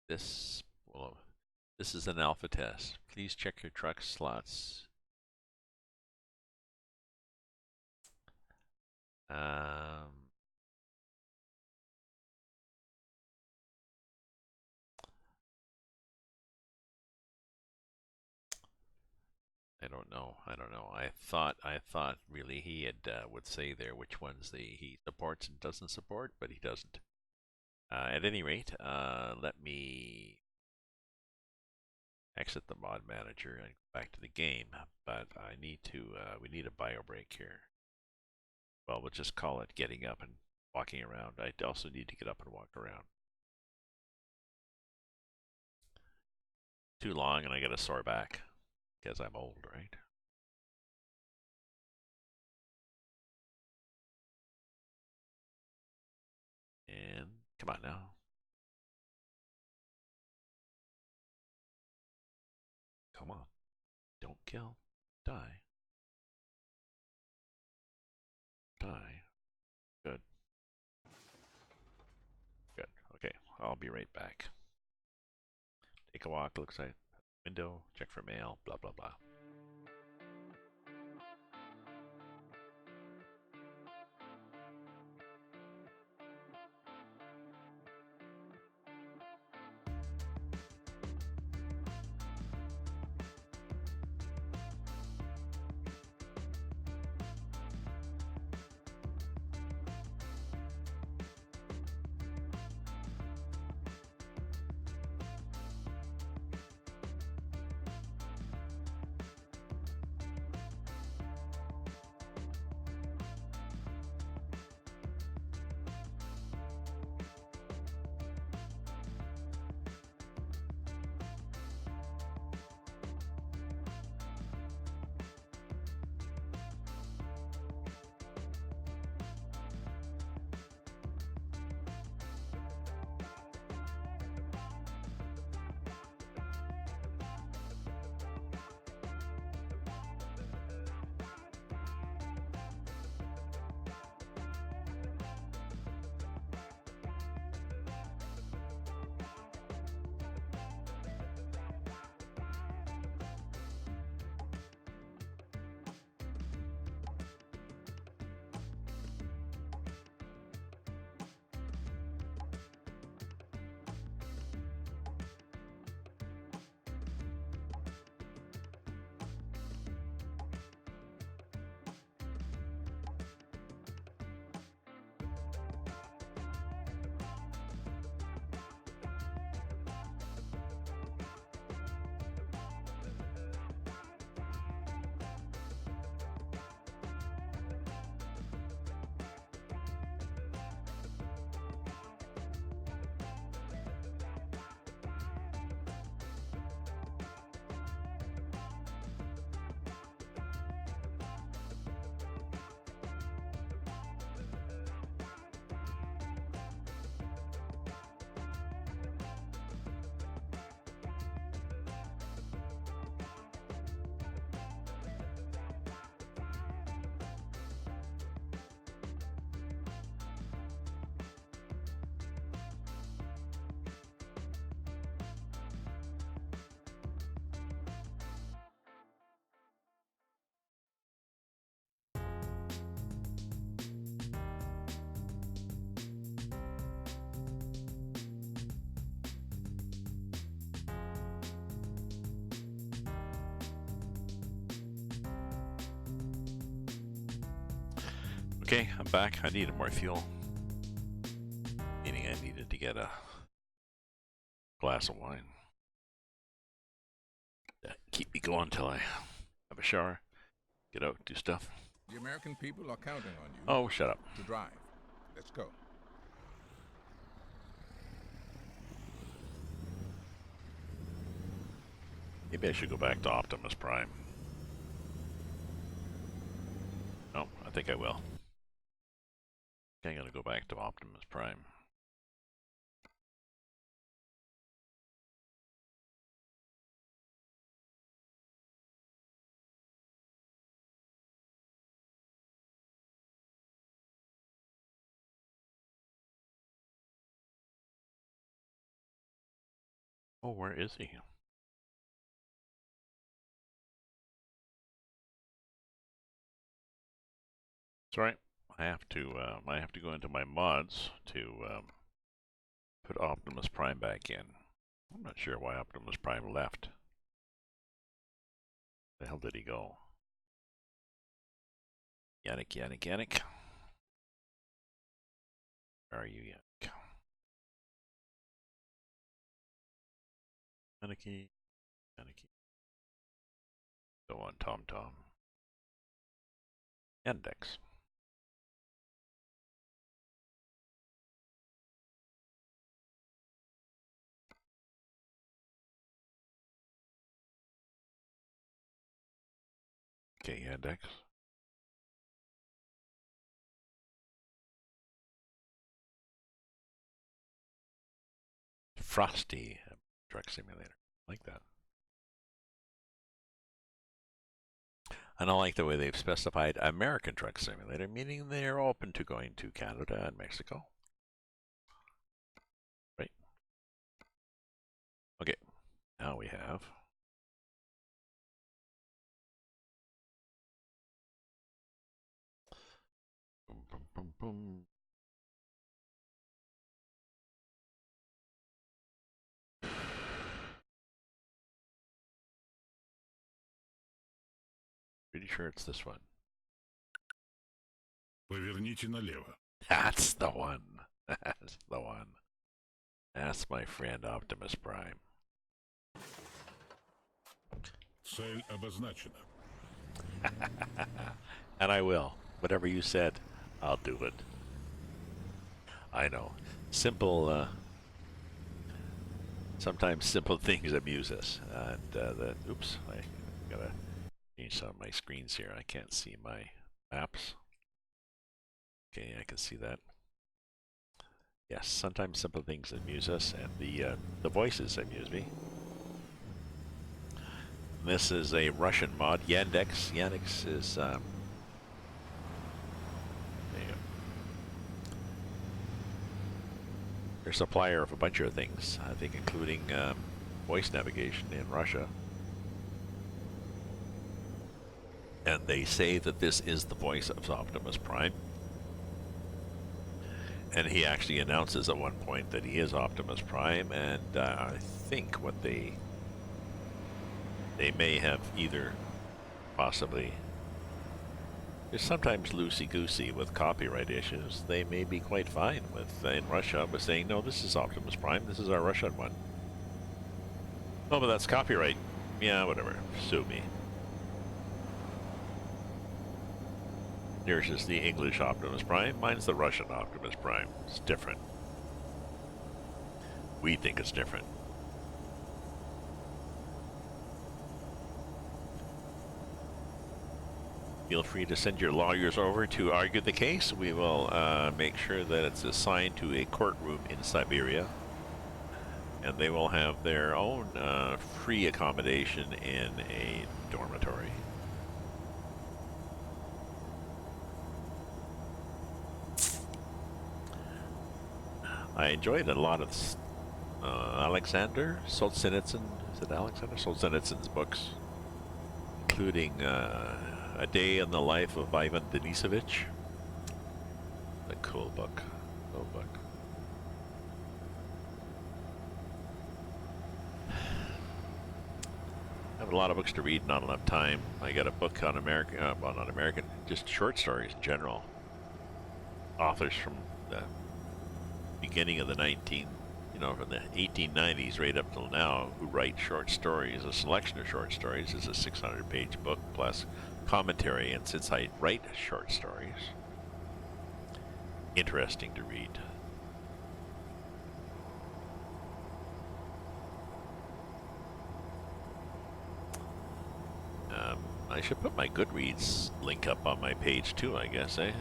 This, well, this is an alpha test. Please check your truck slots. I don't know. I thought really he had would say there which ones he supports and doesn't support, but he doesn't. At any rate, let me exit the mod manager and go back to the game. But I need to. We need a bio break here. Well, we'll just call it getting up and walking around. I also need to get up and walk around. Too long, and I get a sore back because I'm old, right? And come on now. Come on. Don't kill. Die. Die. Good. Good. Okay, I'll be right back. Take a walk, look outside window, check for mail, blah, blah, blah. Okay, I'm back. I needed more fuel. Meaning I needed to get a glass of wine. Keep me going till I have a shower, get out, do stuff. The American people are counting on you Oh, shut up. to drive. Let's go. Maybe I should go back to Optimus Prime. No, I think I will. I'm gonna go back to Optimus Prime. Oh, where is he? That's right. I have to go into my mods to put Optimus Prime back in. I'm not sure why Optimus Prime left. The hell did he go? Yannick. Where are you, Yannick? Yannicky. Go on, Tom. Index. Okay, index. Frosty Truck Simulator. Like that. And I like the way they've specified American Truck Simulator, meaning they're open to going to Canada and Mexico. Right? Okay. Now we have boom. Pretty sure it's this one. Поверните налево. That's the one. That's the one. That's my friend Optimus Prime. Цель обозначена. And I will. Whatever you said, I'll do it. I know. Simple, sometimes simple things amuse us. And, oops, I gotta change some of my screens here. I can't see my maps. Okay, I can see that. Yes, sometimes simple things amuse us, and the voices amuse me. This is a Russian mod, Yandex. Yandex is there you go. They're a supplier of a bunch of things, I think, including voice navigation in Russia. And they say that this is the voice of Optimus Prime. And he actually announces at one point that he is Optimus Prime, and I think what they may have either possibly, it's sometimes loosey-goosey with copyright issues. They may be quite fine with, in Russia, with saying, no, this is Optimus Prime, this is our Russian one. Oh, but that's copyright. Yeah, whatever, sue me. Yours is the English Optimus Prime, mine's the Russian Optimus Prime. It's different. We think it's different. Feel free to send your lawyers over to argue the case. We will make sure that it's assigned to a courtroom in Siberia. And they will have their own free accommodation in a dormitory. I enjoyed a lot of Alexander Solzhenitsyn. Is it Alexander Solzhenitsyn's books, including A Day in the Life of Ivan Denisovich. A cool book. Cool book. I have a lot of books to read, not enough time. I got a book on American, well, not American, just short stories in general. authors from the beginning of the from the 1890s right up till now, who write short stories. A selection of short stories is a 600-page book plus commentary, and since I write short stories, interesting to read. I should put my Goodreads link up on my page too, I guess, eh?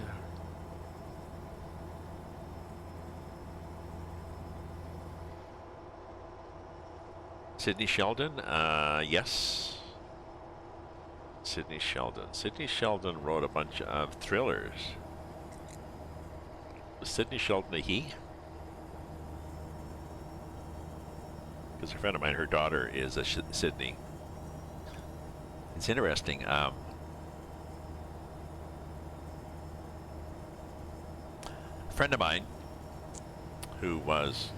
Sidney Sheldon? Yes. Sidney Sheldon. Sidney Sheldon wrote a bunch of thrillers. Was Sidney Sheldon a he? Because a friend of mine, her daughter is a Sidney. It's interesting. A friend of mine who was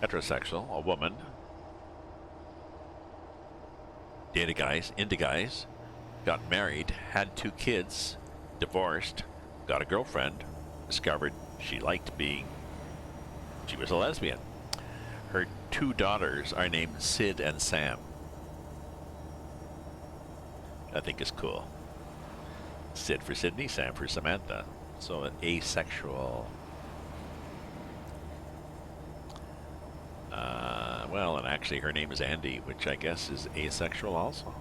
heterosexual, a woman, dated guys, into guys, got married, had 2 kids, divorced, got a girlfriend, discovered she was a lesbian. Her 2 daughters are named Sid and Sam. I think is cool. Sid for Sydney, Sam for Samantha. So an asexual. Well, and actually her name is Andy, which I guess is asexual also.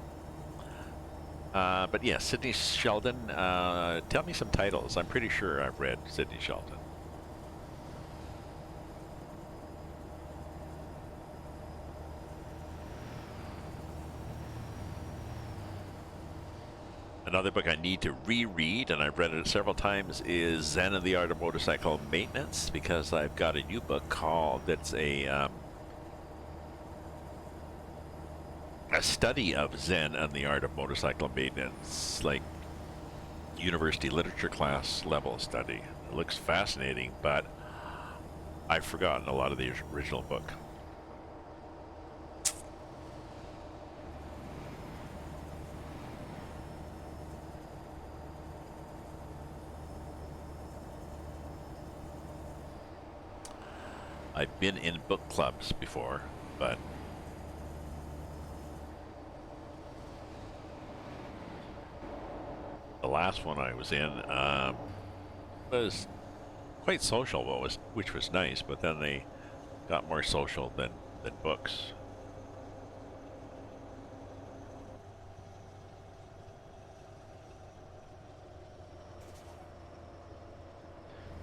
But yeah, Sidney Sheldon. Tell me some titles. I'm pretty sure I've read Sidney Sheldon. Another book I need to reread, and I've read it several times, is Zen and the Art of Motorcycle Maintenance, because I've got a new book that's a study of Zen and the Art of Motorcycle Maintenance, like university literature class level study. It looks fascinating, but I've forgotten a lot of the original book. I've been in book clubs before, but the last one I was in was quite social, which was nice, but then they got more social than books.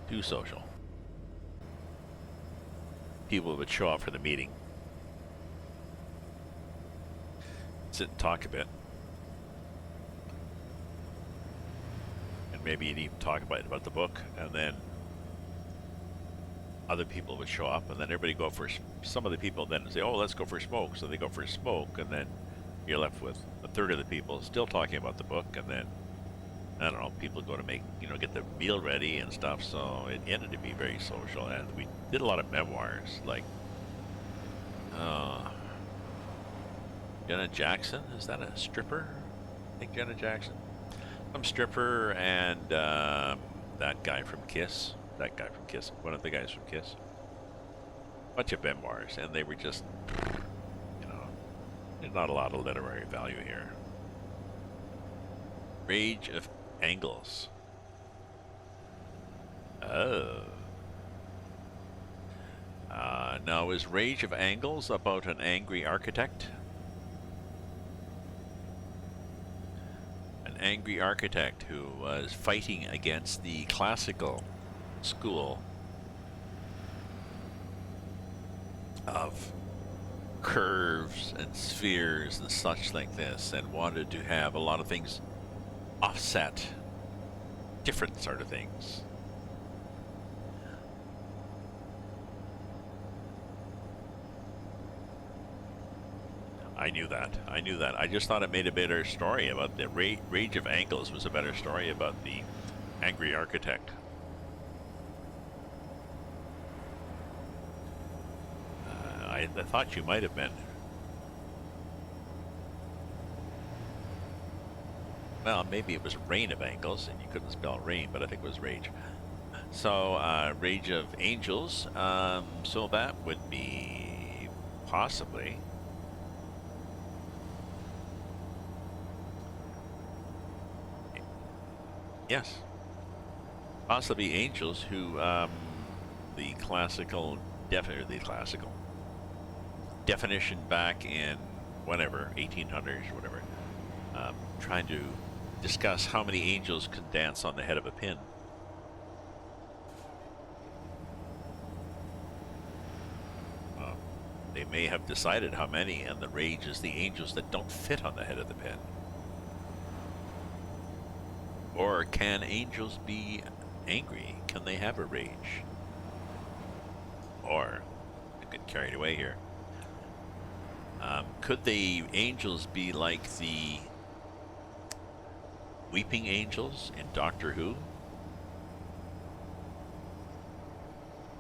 Too social. People would show up for the meeting, sit and talk a bit, and maybe you'd even talk about the book, and then other people would show up, and then everybody go for some of the people then say, "Oh, let's go for a smoke." So they go for a smoke, and then you're left with a third of the people still talking about the book, and then I don't know, people go to get the meal ready and stuff. So it ended to be very social, and we did a lot of memoirs, like Jenna Jackson. Is that a stripper? I think Jenna Jackson. Some stripper, and that guy from Kiss. One of the guys from Kiss. Bunch of memoirs, and they were just, there's not a lot of literary value here. Rage of Angles. Oh. Now, is Rage of Angles about an angry architect? An angry architect who was fighting against the classical school of curves and spheres and such like this, and wanted to have a lot of things offset, different sort of things. I knew that. I just thought it made a better story about the Rage of Angles was a better story about the angry architect. I thought you might have been. Well, maybe it was Reign of Angles, and you couldn't spell rain, but I think it was Rage. So, Rage of Angels. So that would be possibly. Yes. Possibly angels who, the classical definition back in whatever, 1800s or whatever, trying to discuss how many angels can dance on the head of a pin. They may have decided how many, and the rage is the angels that don't fit on the head of the pin. Or can angels be angry? Can they have a rage? Or, I get carried away here. Could the angels be like the weeping angels in Doctor Who?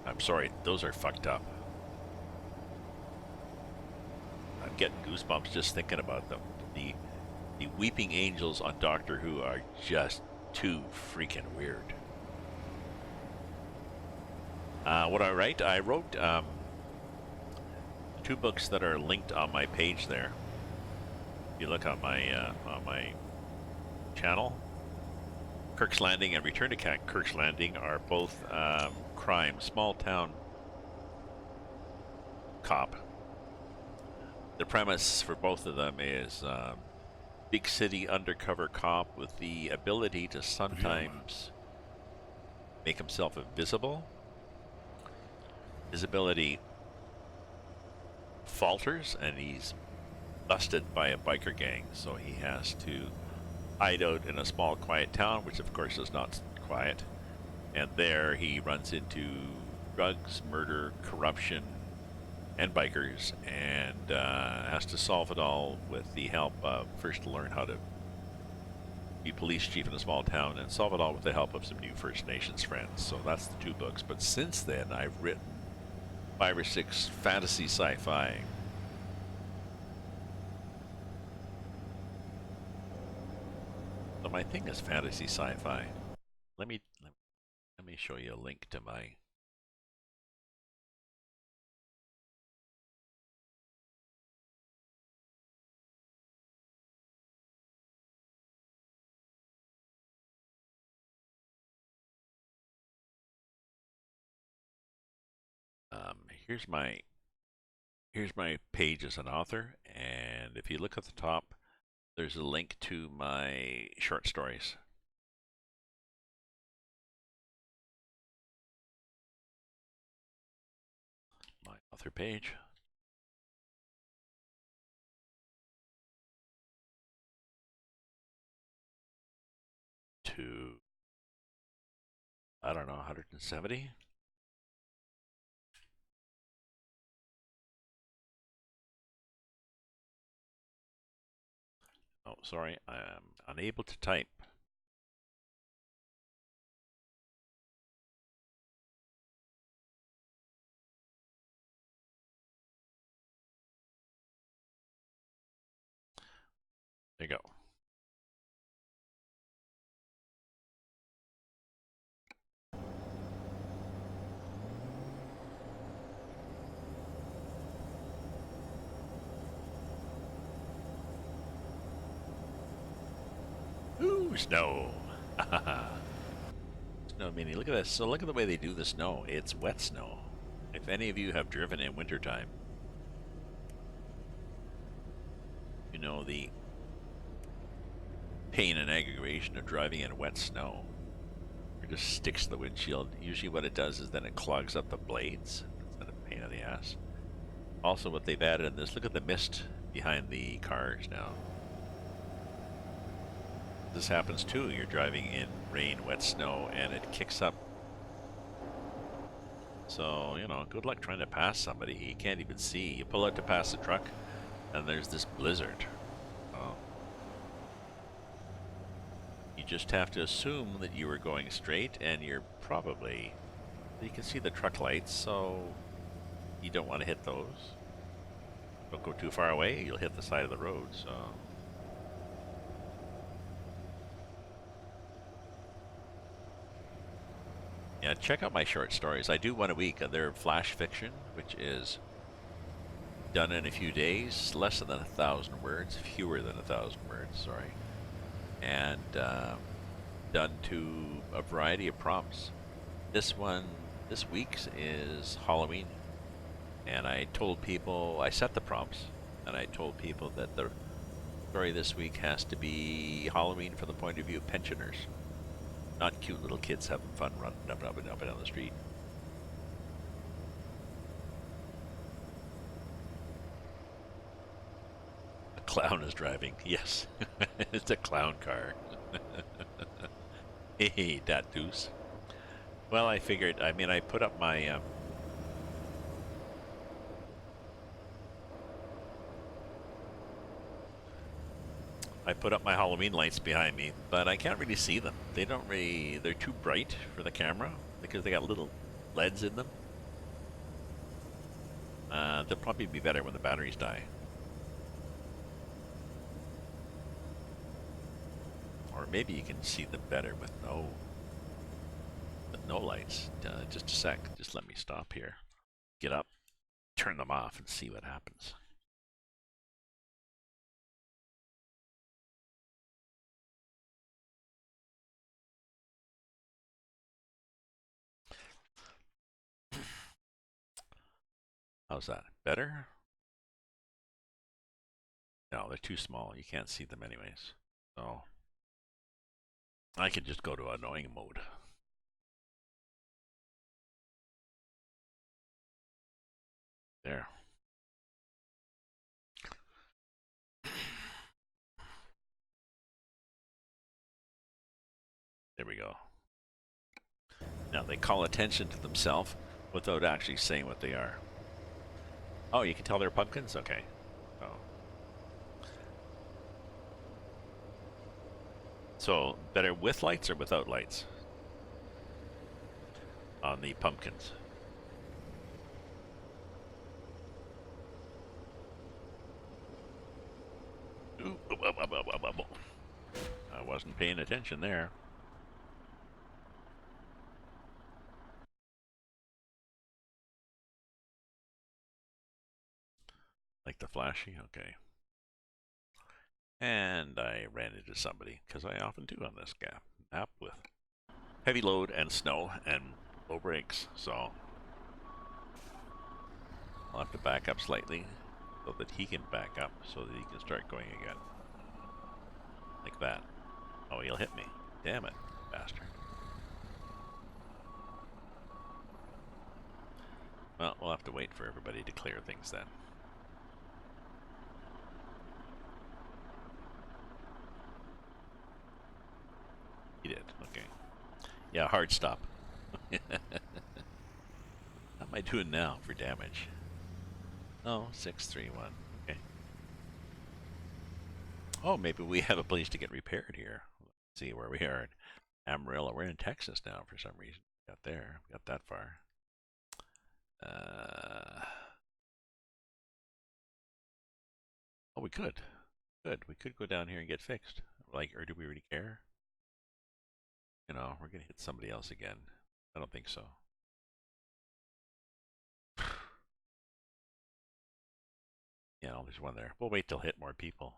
I'm sorry, those are fucked up. I'm getting goosebumps just thinking about them. The weeping angels on Doctor Who are just too freaking weird. What I write? I wrote 2 books that are linked on my page there. If you look on my channel, Kirk's Landing and Return to Kirk's Landing are both crime, small town cop. The premise for both of them is big city undercover cop with the ability to sometimes make himself invisible. His ability falters and he's busted by a biker gang, so he has to hide out in a small quiet town, which of course is not quiet, and there he runs into drugs, murder, corruption, and bikers, and has to solve it all with the help of, first to learn how to be police chief in a small town, and solve it all with the help of some new First Nations friends. So that's the 2 books. But since then, I've written 5 or 6 fantasy sci-fi. So my thing is fantasy sci-fi. Let me show you a link to my. Here's my page as an author, and if you look at the top, there's a link to my short stories. My author page. To, I don't know, 170? Oh, sorry, I am unable to type. There you go. Ooh, snow. Snow mini. Look at this. So look at the way they do the snow. It's wet snow. If any of you have driven in wintertime, you know the pain and aggravation of driving in wet snow. It just sticks to the windshield. Usually what it does is then it clogs up the blades. It's a pain in the ass. Also what they've added in this, look at the mist behind the cars now. This happens too. You're driving in rain, wet snow, and it kicks up. So, you know, good luck trying to pass somebody. You can't even see. You pull out to pass a truck, and there's this blizzard. Oh. You just have to assume that you were going straight, and you're probably... You can see the truck lights, so you don't want to hit those. Don't go too far away, you'll hit the side of the road, so... Yeah, check out my short stories. I do one a week. They're flash fiction, which is done in a few days, less than 1,000 words, fewer than 1,000 words, sorry. And done to a variety of prompts. This week's is Halloween. And I told people, I set the prompts, and I told people that the story this week has to be Halloween from the point of view of pensioners. Not cute little kids having fun running up and down the street. A clown is driving. Yes, it's a clown car. Hey, that deuce. Well, I figured, I mean, I put up my... I put up my Halloween lights behind me, but I can't really see them. They don't really... They're too bright for the camera because they got little LEDs in them. They'll probably be better when the batteries die. Or maybe you can see them better with no lights. Just a sec. Just let me stop here. Get up, turn them off, and see what happens. How's that? Better? No, they're too small. You can't see them anyways. So I could just go to annoying mode. There. There we go. Now they call attention to themselves without actually saying what they are. Oh, you can tell they're pumpkins? Okay. Oh. So better with lights or without lights? On the pumpkins. Ooh, I wasn't paying attention there. Like the flashy? Okay. And I ran into somebody, because I often do on this app with heavy load and snow and low brakes, so I'll have to back up slightly so that he can back up so that he can start going again. Like that. Oh, he'll hit me. Damn it, bastard. Well, we'll have to wait for everybody to clear things then. He did, okay. Yeah, hard stop. How am I doing now for damage? Oh, 631. Okay. Oh, maybe we have a place to get repaired here. Let's see where we are in Amarillo. We're in Texas now for some reason. Got there. Got that far. Oh, we could. Good. We could go down here and get fixed. Like, or do we really care? You know, we're gonna hit somebody else again. I don't think so. Yeah, no, there's one there. We'll wait till hit more people.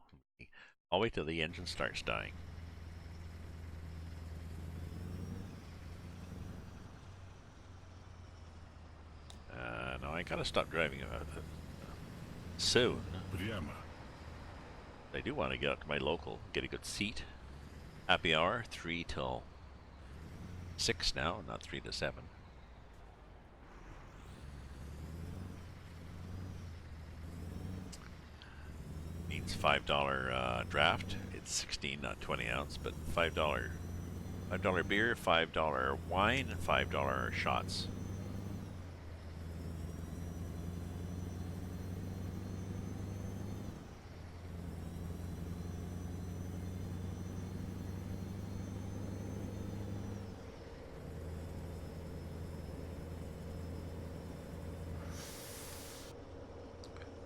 I'll wait till the engine starts dying. No, I gotta stop driving soon. Прямо. I do want to get up to my local, get a good seat. Happy hour, 3 till 6 now, not 3 to 7. Means $5 draft. It's 16, not 20 ounce, but $5 beer, $5 wine, and $5 shots.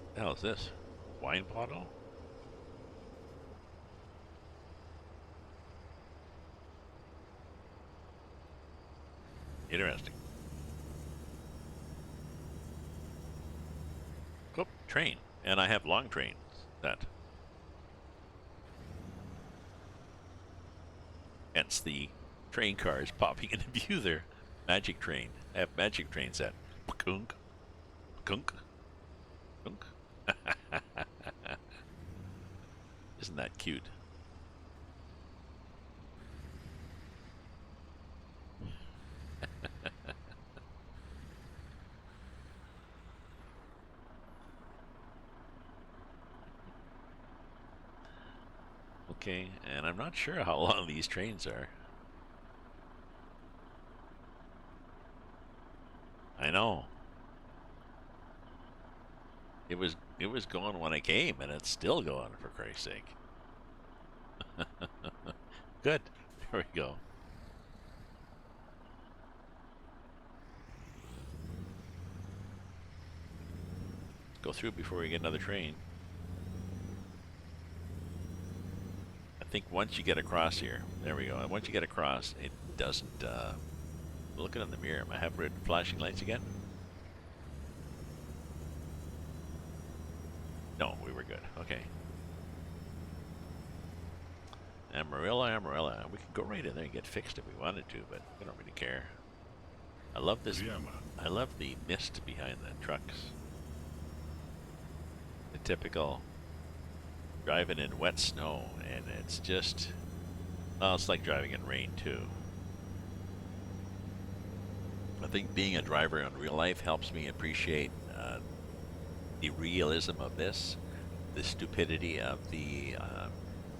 What the hell is this? Wine bottle? Interesting. Oh, train. And I have long trains. Hence the train cars popping into view there. Magic train. I have magic train set. Kunk. Kunk. Kunk. Isn't that cute? Okay, and I'm not sure how long these trains are. I know. It was going when I came, and it's still going, for Christ's sake. Good. There we go. Go through before we get another train. I think once you get across here, there we go. And once you get across, it doesn't. Looking in the mirror, am I have red flashing lights again? No, we were good. Okay. Amarilla. We could go right in there and get fixed if we wanted to, but we don't really care. I love this. Яма. I love the mist behind the trucks. The typical driving in wet snow, and it's just, well, it's like driving in rain too. I think being a driver in real life helps me appreciate the realism of this, the stupidity of the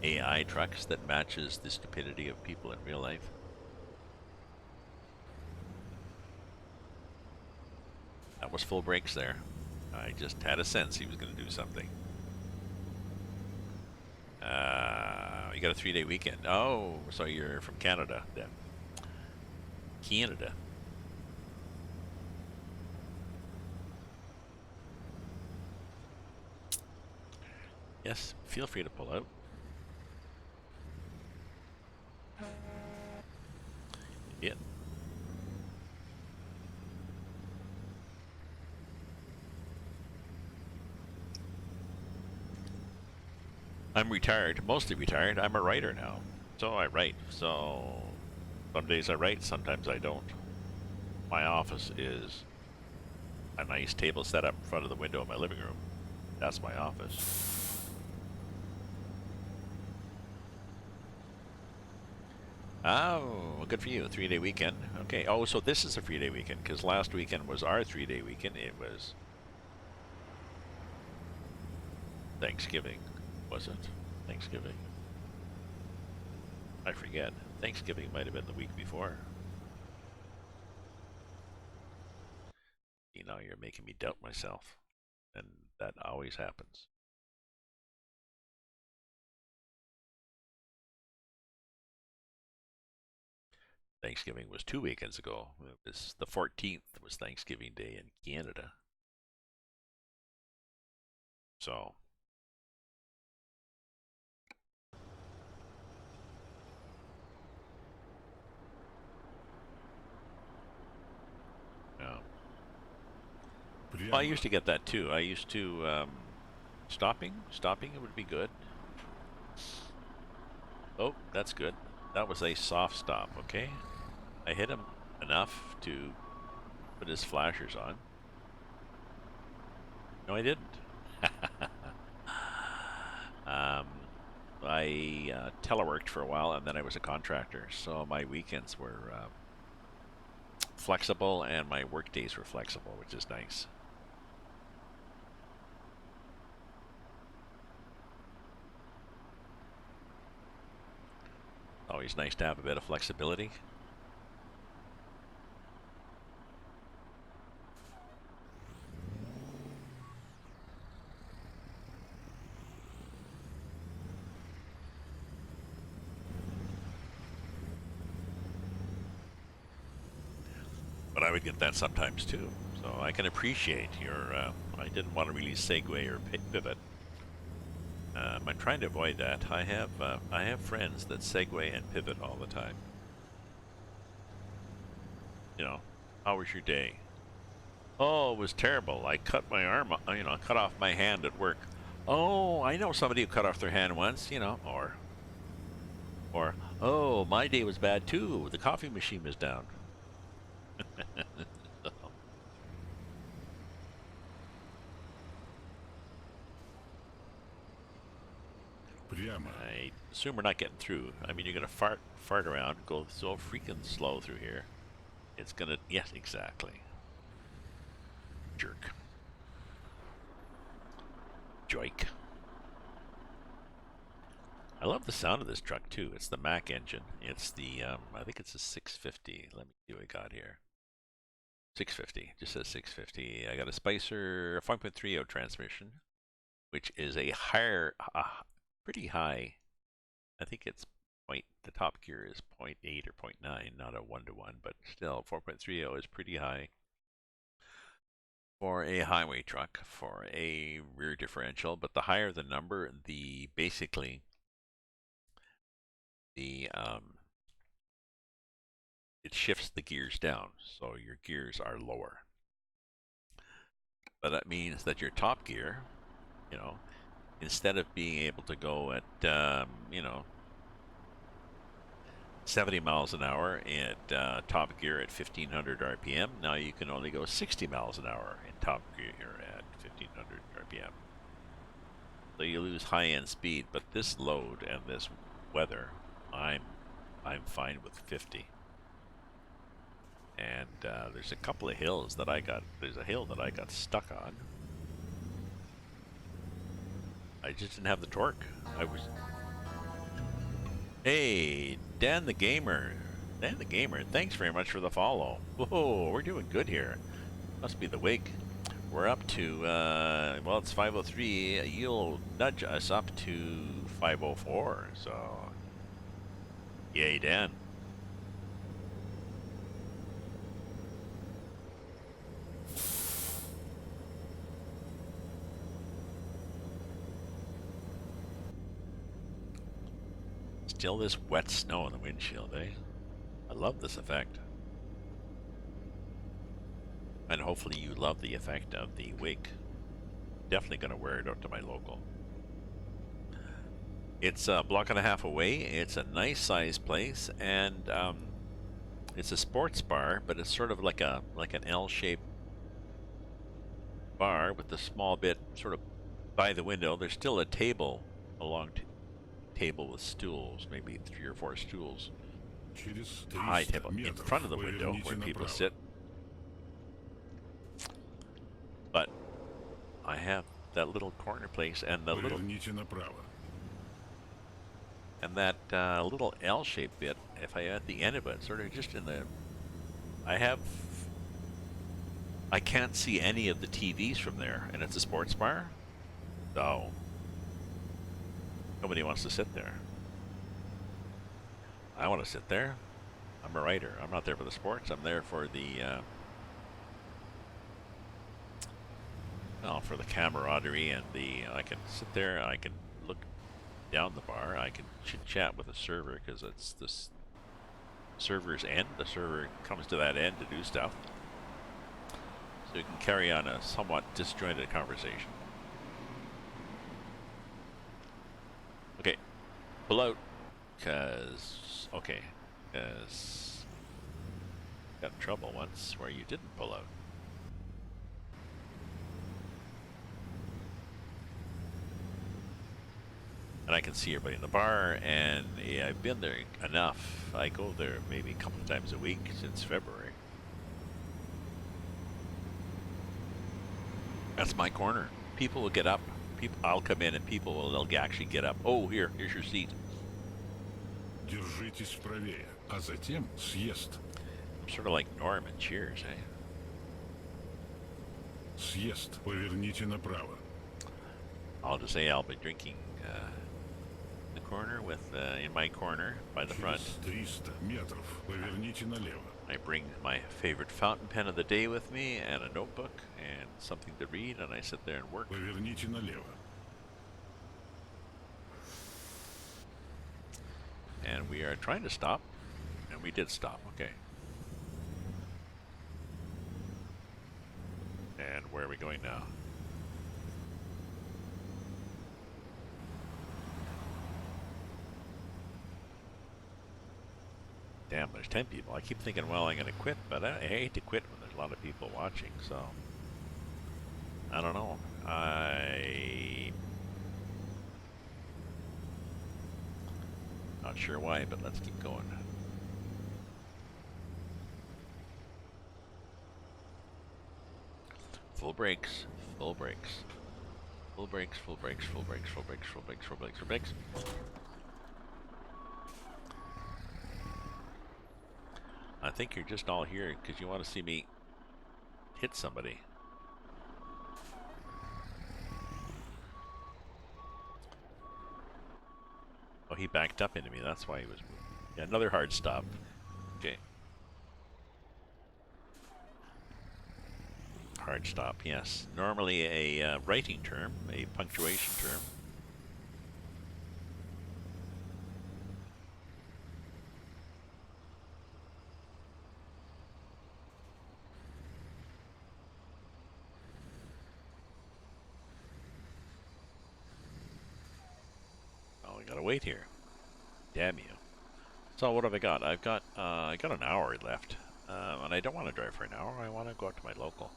AI trucks that matches the stupidity of people in real life. That was full brakes there. I just had a sense he was going to do something. You got a 3-day weekend. Oh, so you're from Canada then. Canada. Yes, feel free to pull out. Yeah. I'm retired, mostly retired. I'm a writer now. So I write. So some days I write, sometimes I don't. My office is a nice table set up in front of the window of my living room. That's my office. Oh, well, good for you. 3-day weekend. Okay. Oh, so this is a 3-day weekend because last weekend was our 3-day weekend. It was Thanksgiving, was it? Thanksgiving. I forget. Thanksgiving might have been the week before. You know, you're making me doubt myself. And that always happens. Thanksgiving was 2 weekends ago. It was the 14th was Thanksgiving Day in Canada. So, yeah. Well, I Прямо. used to get that too. I used to, stopping it would be good. Oh, that's good. That was a soft stop, okay? I hit him enough to put his flashers on. No, I didn't. I teleworked for a while, and then I was a contractor, so my weekends were flexible, and my work days were flexible, which is nice. Always nice to have a bit of flexibility. But I would get that sometimes too. So I can appreciate your, I didn't want to really segue or pivot. I'm trying to avoid that. I have friends that segue and pivot all the time. You know, how was your day? Oh, it was terrible. I cut my arm, cut off my hand at work. Oh, I know somebody who cut off their hand once, or, oh, my day was bad too. The coffee machine was down. Прямо. I assume we're not getting through. I mean, you're gonna fart around, go so freaking slow through here. It's gonna, yes, exactly. Jerk. Joik. I love the sound of this truck too. It's the Mack engine. It's the, I think it's a 650. Let me see what I got here. 650. Just says 650. I got a Spicer 5.30 transmission, which is a higher, pretty high. I think it's the top gear is 0.8 or 0.9, not a 1-to-1, but still 4.30 is pretty high for a highway truck, for a rear differential. But the higher the number, the basically the it shifts the gears down, so your gears are lower. But that means that your top gear, instead of being able to go at 70 miles an hour at top gear at 1500 RPM, now you can only go 60 miles an hour in top gear at 1500 RPM. So you lose high-end speed, but this load and this weather, I'm fine with 50. And there's a couple of hills that there's a hill that I got stuck on. I just didn't have the torque. Hey, Dan the Gamer. Dan the Gamer, thanks very much for the follow. Whoa, we're doing good here. Must be the wig. We're up to, well, it's 503. You'll nudge us up to 504. So, yay, Dan. Still this wet snow in the windshield, eh? I love this effect. And hopefully you love the effect of the wig. Definitely going to wear it out to my local. It's a block and a half away. It's a nice sized place, and it's a sports bar, but it's sort of like an L-shaped bar with the small bit sort of by the window. There's still a table, a long table with stools, maybe 3 or 4 stools. High table in front of the window where people sit. But I have that little corner place and the little and that little L-shaped bit. If I at the end of it, sort of just in the, I can't see any of the TVs from there, and it's a sports bar, so nobody wants to sit there. I want to sit there. I'm a writer. I'm not there for the sports. I'm there for the for the camaraderie and I can sit there. I can look down the bar. I can chit chat with the server because it's this server's end. The server comes to that end to do stuff, so you can carry on a somewhat disjointed conversation. Okay, pull out, cause got in trouble once where you didn't pull out. And I can see everybody in the bar, and yeah, I've been there enough. I go there maybe a couple of times a week since February. That's my corner. People will get up. I'll come in and they'll actually get up. Oh, here's your seat. Держитесь правее, а затем съезд. I'm sort of like Norm and Cheers, eh? Съезд, поверните направо. I'll just say I'll be drinking the corner with in my corner by the front. 300 метров, поверните налево. I bring my favorite fountain pen of the day with me and a notebook and something to read, and I sit there and work. Поверните налево. And we are trying to stop, and we did stop. Okay. And where are we going now? Damn, there's 10 people. I keep thinking, well, I'm going to quit, but I hate to quit when there's a lot of people watching, so... I don't know. Not sure why, but let's keep going. Full brakes, full brakes. Full brakes, full brakes, full brakes, full brakes, full brakes, full brakes, full brakes. I think you're just all here because you want to see me hit somebody. Oh, he backed up into me. That's why he was moving. Yeah, another hard stop. Okay. Hard stop, yes. Normally a writing term, a punctuation term. Oh, we gotta wait here. Damn you. So what have I got? I got an hour left, and I don't want to drive for an hour. I want to go out to my local,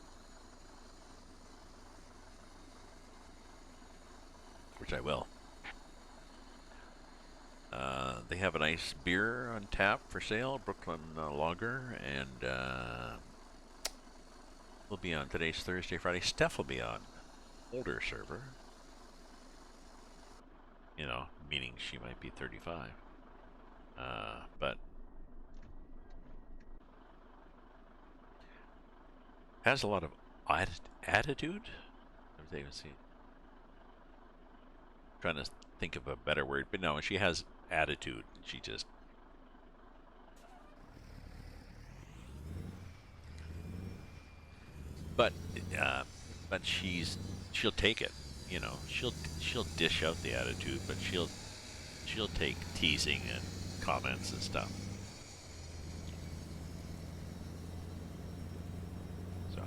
which I will. They have a nice beer on tap for sale, Brooklyn Lager, and we'll be on today's Thursday, Friday. Steph will be on, older server. You know, meaning she might be 35. But has a lot of attitude. I was trying to think of a better word, but no, she has attitude. She just but uh, but she'll take it. You know, she'll dish out the attitude, but she'll take teasing and comments and stuff. So,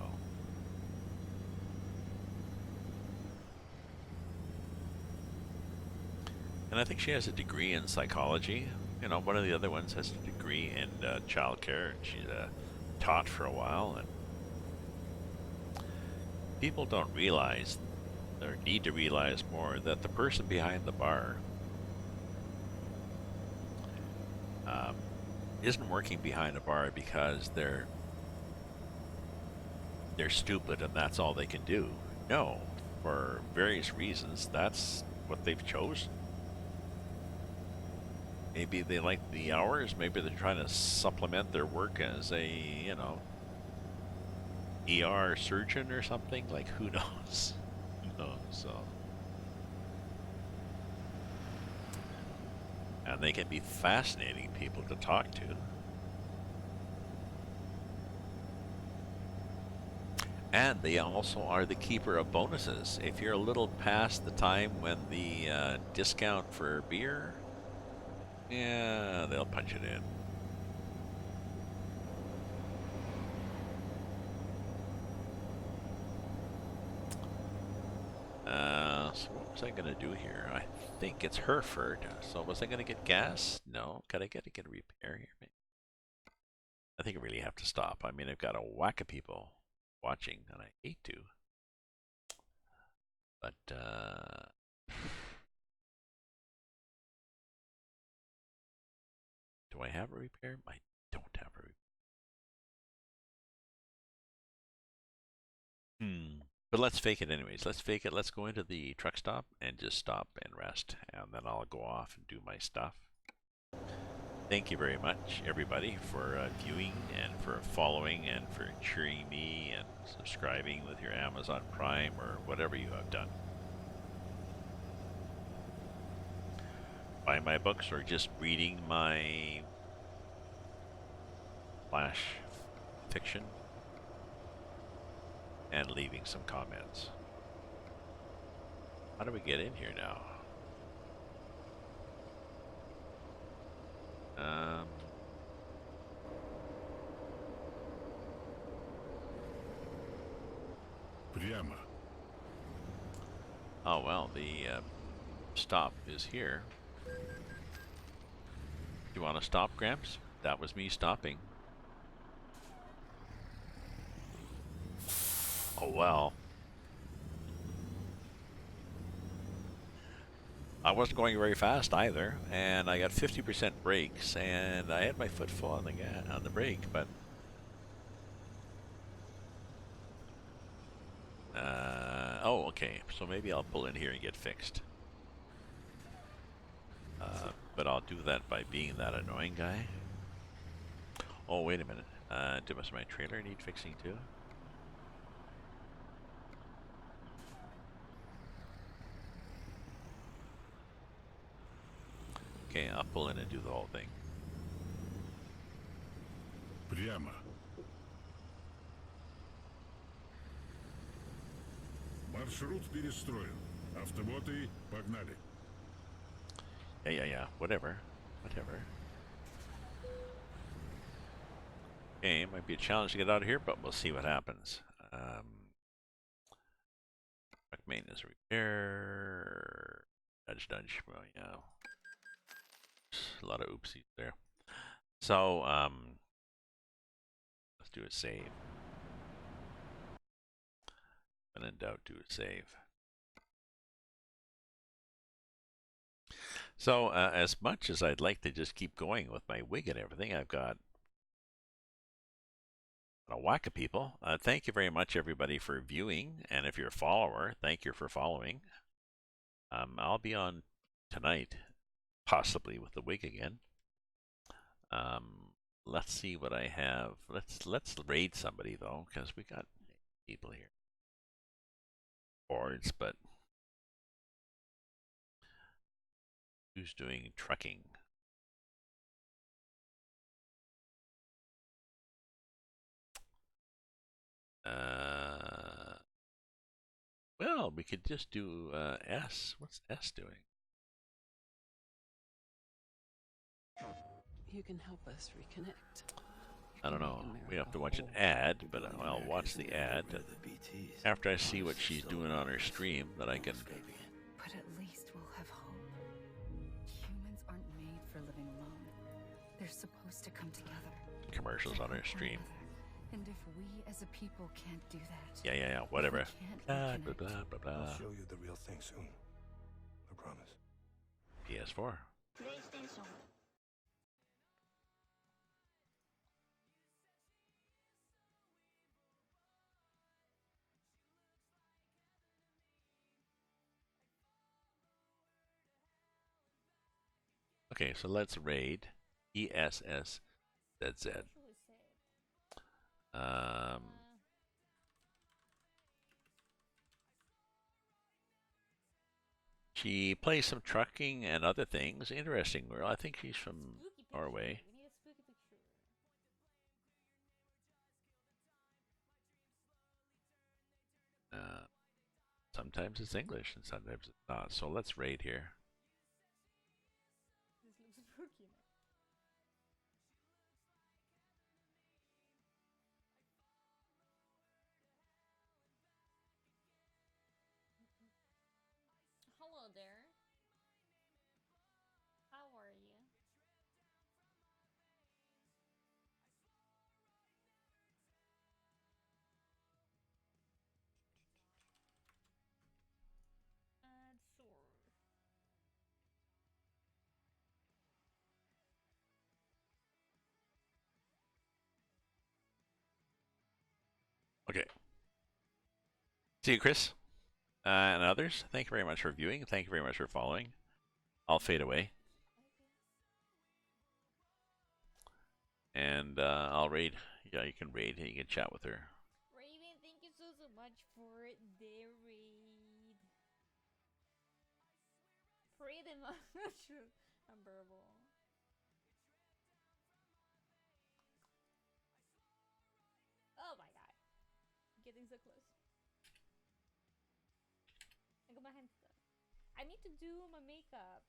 and I think she has a degree in psychology. You know, one of the other ones has a degree in childcare, and she's taught for a while. And people don't realize, or need to realize more, that the person behind the bar isn't working behind a bar because they're stupid and that's all they can do. No, for various reasons, that's what they've chosen. Maybe they like the hours. Maybe they're trying to supplement their work as a, you know, ER surgeon or something. Like, who knows? Who knows? So, and they can be fascinating people to talk to. And they also are the keeper of bonuses. If you're a little past the time when the discount for beer, yeah, they'll punch it in. So what was I going to do here? I think it's Hereford. So was I going to get gas? No. Could I get a repair here? Maybe? I think I really have to stop. I mean, I've got a whack of people watching, and I hate to. But, do I have a repair? I don't have a repair. But let's fake it anyways. Let's fake it. Let's go into the truck stop and just stop and rest. And then I'll go off and do my stuff. Thank you very much, everybody, for viewing and for following and for cheering me and subscribing with your Amazon Prime or whatever you have done. Buy my books or just reading my flash fiction and leaving some comments. How do we get in here now? Прямо. Oh well, the stop is here. You want to stop, Gramps? That was me stopping. Oh well. I wasn't going very fast either, and I got 50% brakes, and I had my foot full on the brake, but oh, okay. So maybe I'll pull in here and get fixed. But I'll do that by being that annoying guy. Oh, wait a minute. Does my trailer need fixing too? Okay, I'll pull in and do the whole thing. Прямо. Маршрут перестроен. Автоботы, погнали. Yeah. Whatever. Okay, it might be a challenge to get out of here, but we'll see what happens. Truck maintenance repair. Nudge. Well, yeah. A lot of oopsies there. So, let's do a save. When in doubt, do a save. So, as much as I'd like to just keep going with my wig and everything, I've got a whack of people. Thank you very much, everybody, for viewing. And if you're a follower, thank you for following. I'll be on tonight, possibly with the wig again. Let's see what I have. Let's raid somebody though, because we got people here. Boards, but who's doing trucking? Well, we could just do S. What's S doing? You can help us reconnect. I don't know. We have to watch an ad, but I'll watch the ad after I see what she's doing on her stream. That I can. But at least we'll have hope. Humans aren't made for living alone. They're supposed to come together. Commercials on her stream. And if we as a people can't do that. Yeah. Whatever. Blah, Blah. I'll show you the real thing soon. I promise. PS4. Okay, so let's raid ESSZZ. She plays some trucking and other things. Interesting girl. I think she's from Norway. We need a spooky picture. Sometimes it's English and sometimes it's not. So let's raid here. This looks spooky now. Hello there. How are you? Sure. Okay. See you, Chris. And others. Thank you very much for viewing. Thank you very much for following. I'll fade away. And I'll raid. Yeah, you can raid. You can chat with her. Raven, thank you so much for the raid. Pretty much unbearable. Oh my god. Getting so close. I got my hands stuck. I need to do my makeup.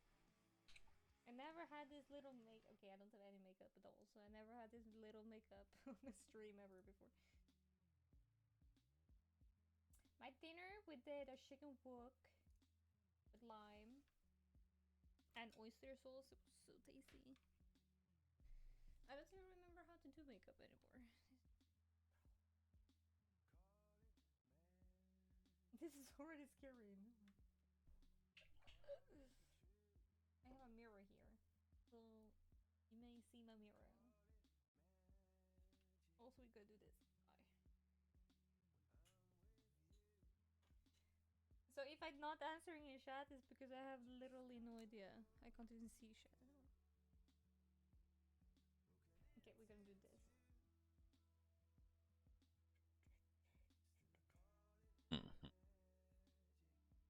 I never had this little okay, I don't have any makeup at all, so I never had this little makeup on a stream ever before. My at dinner we did a chicken wok with lime and oyster sauce. It was so tasty. I don't even remember how to do makeup anymore. This is already scary. I have a mirror here, so you may see my mirror. Also, we gotta do this. So if I'm not answering in chat, it's because I have literally no idea. I can't even see chat. Okay, we're gonna do this.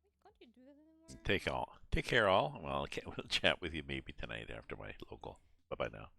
Wait, can't you do that anymore? Take care all. Well, we'll chat with you maybe tonight after my local. Bye bye now.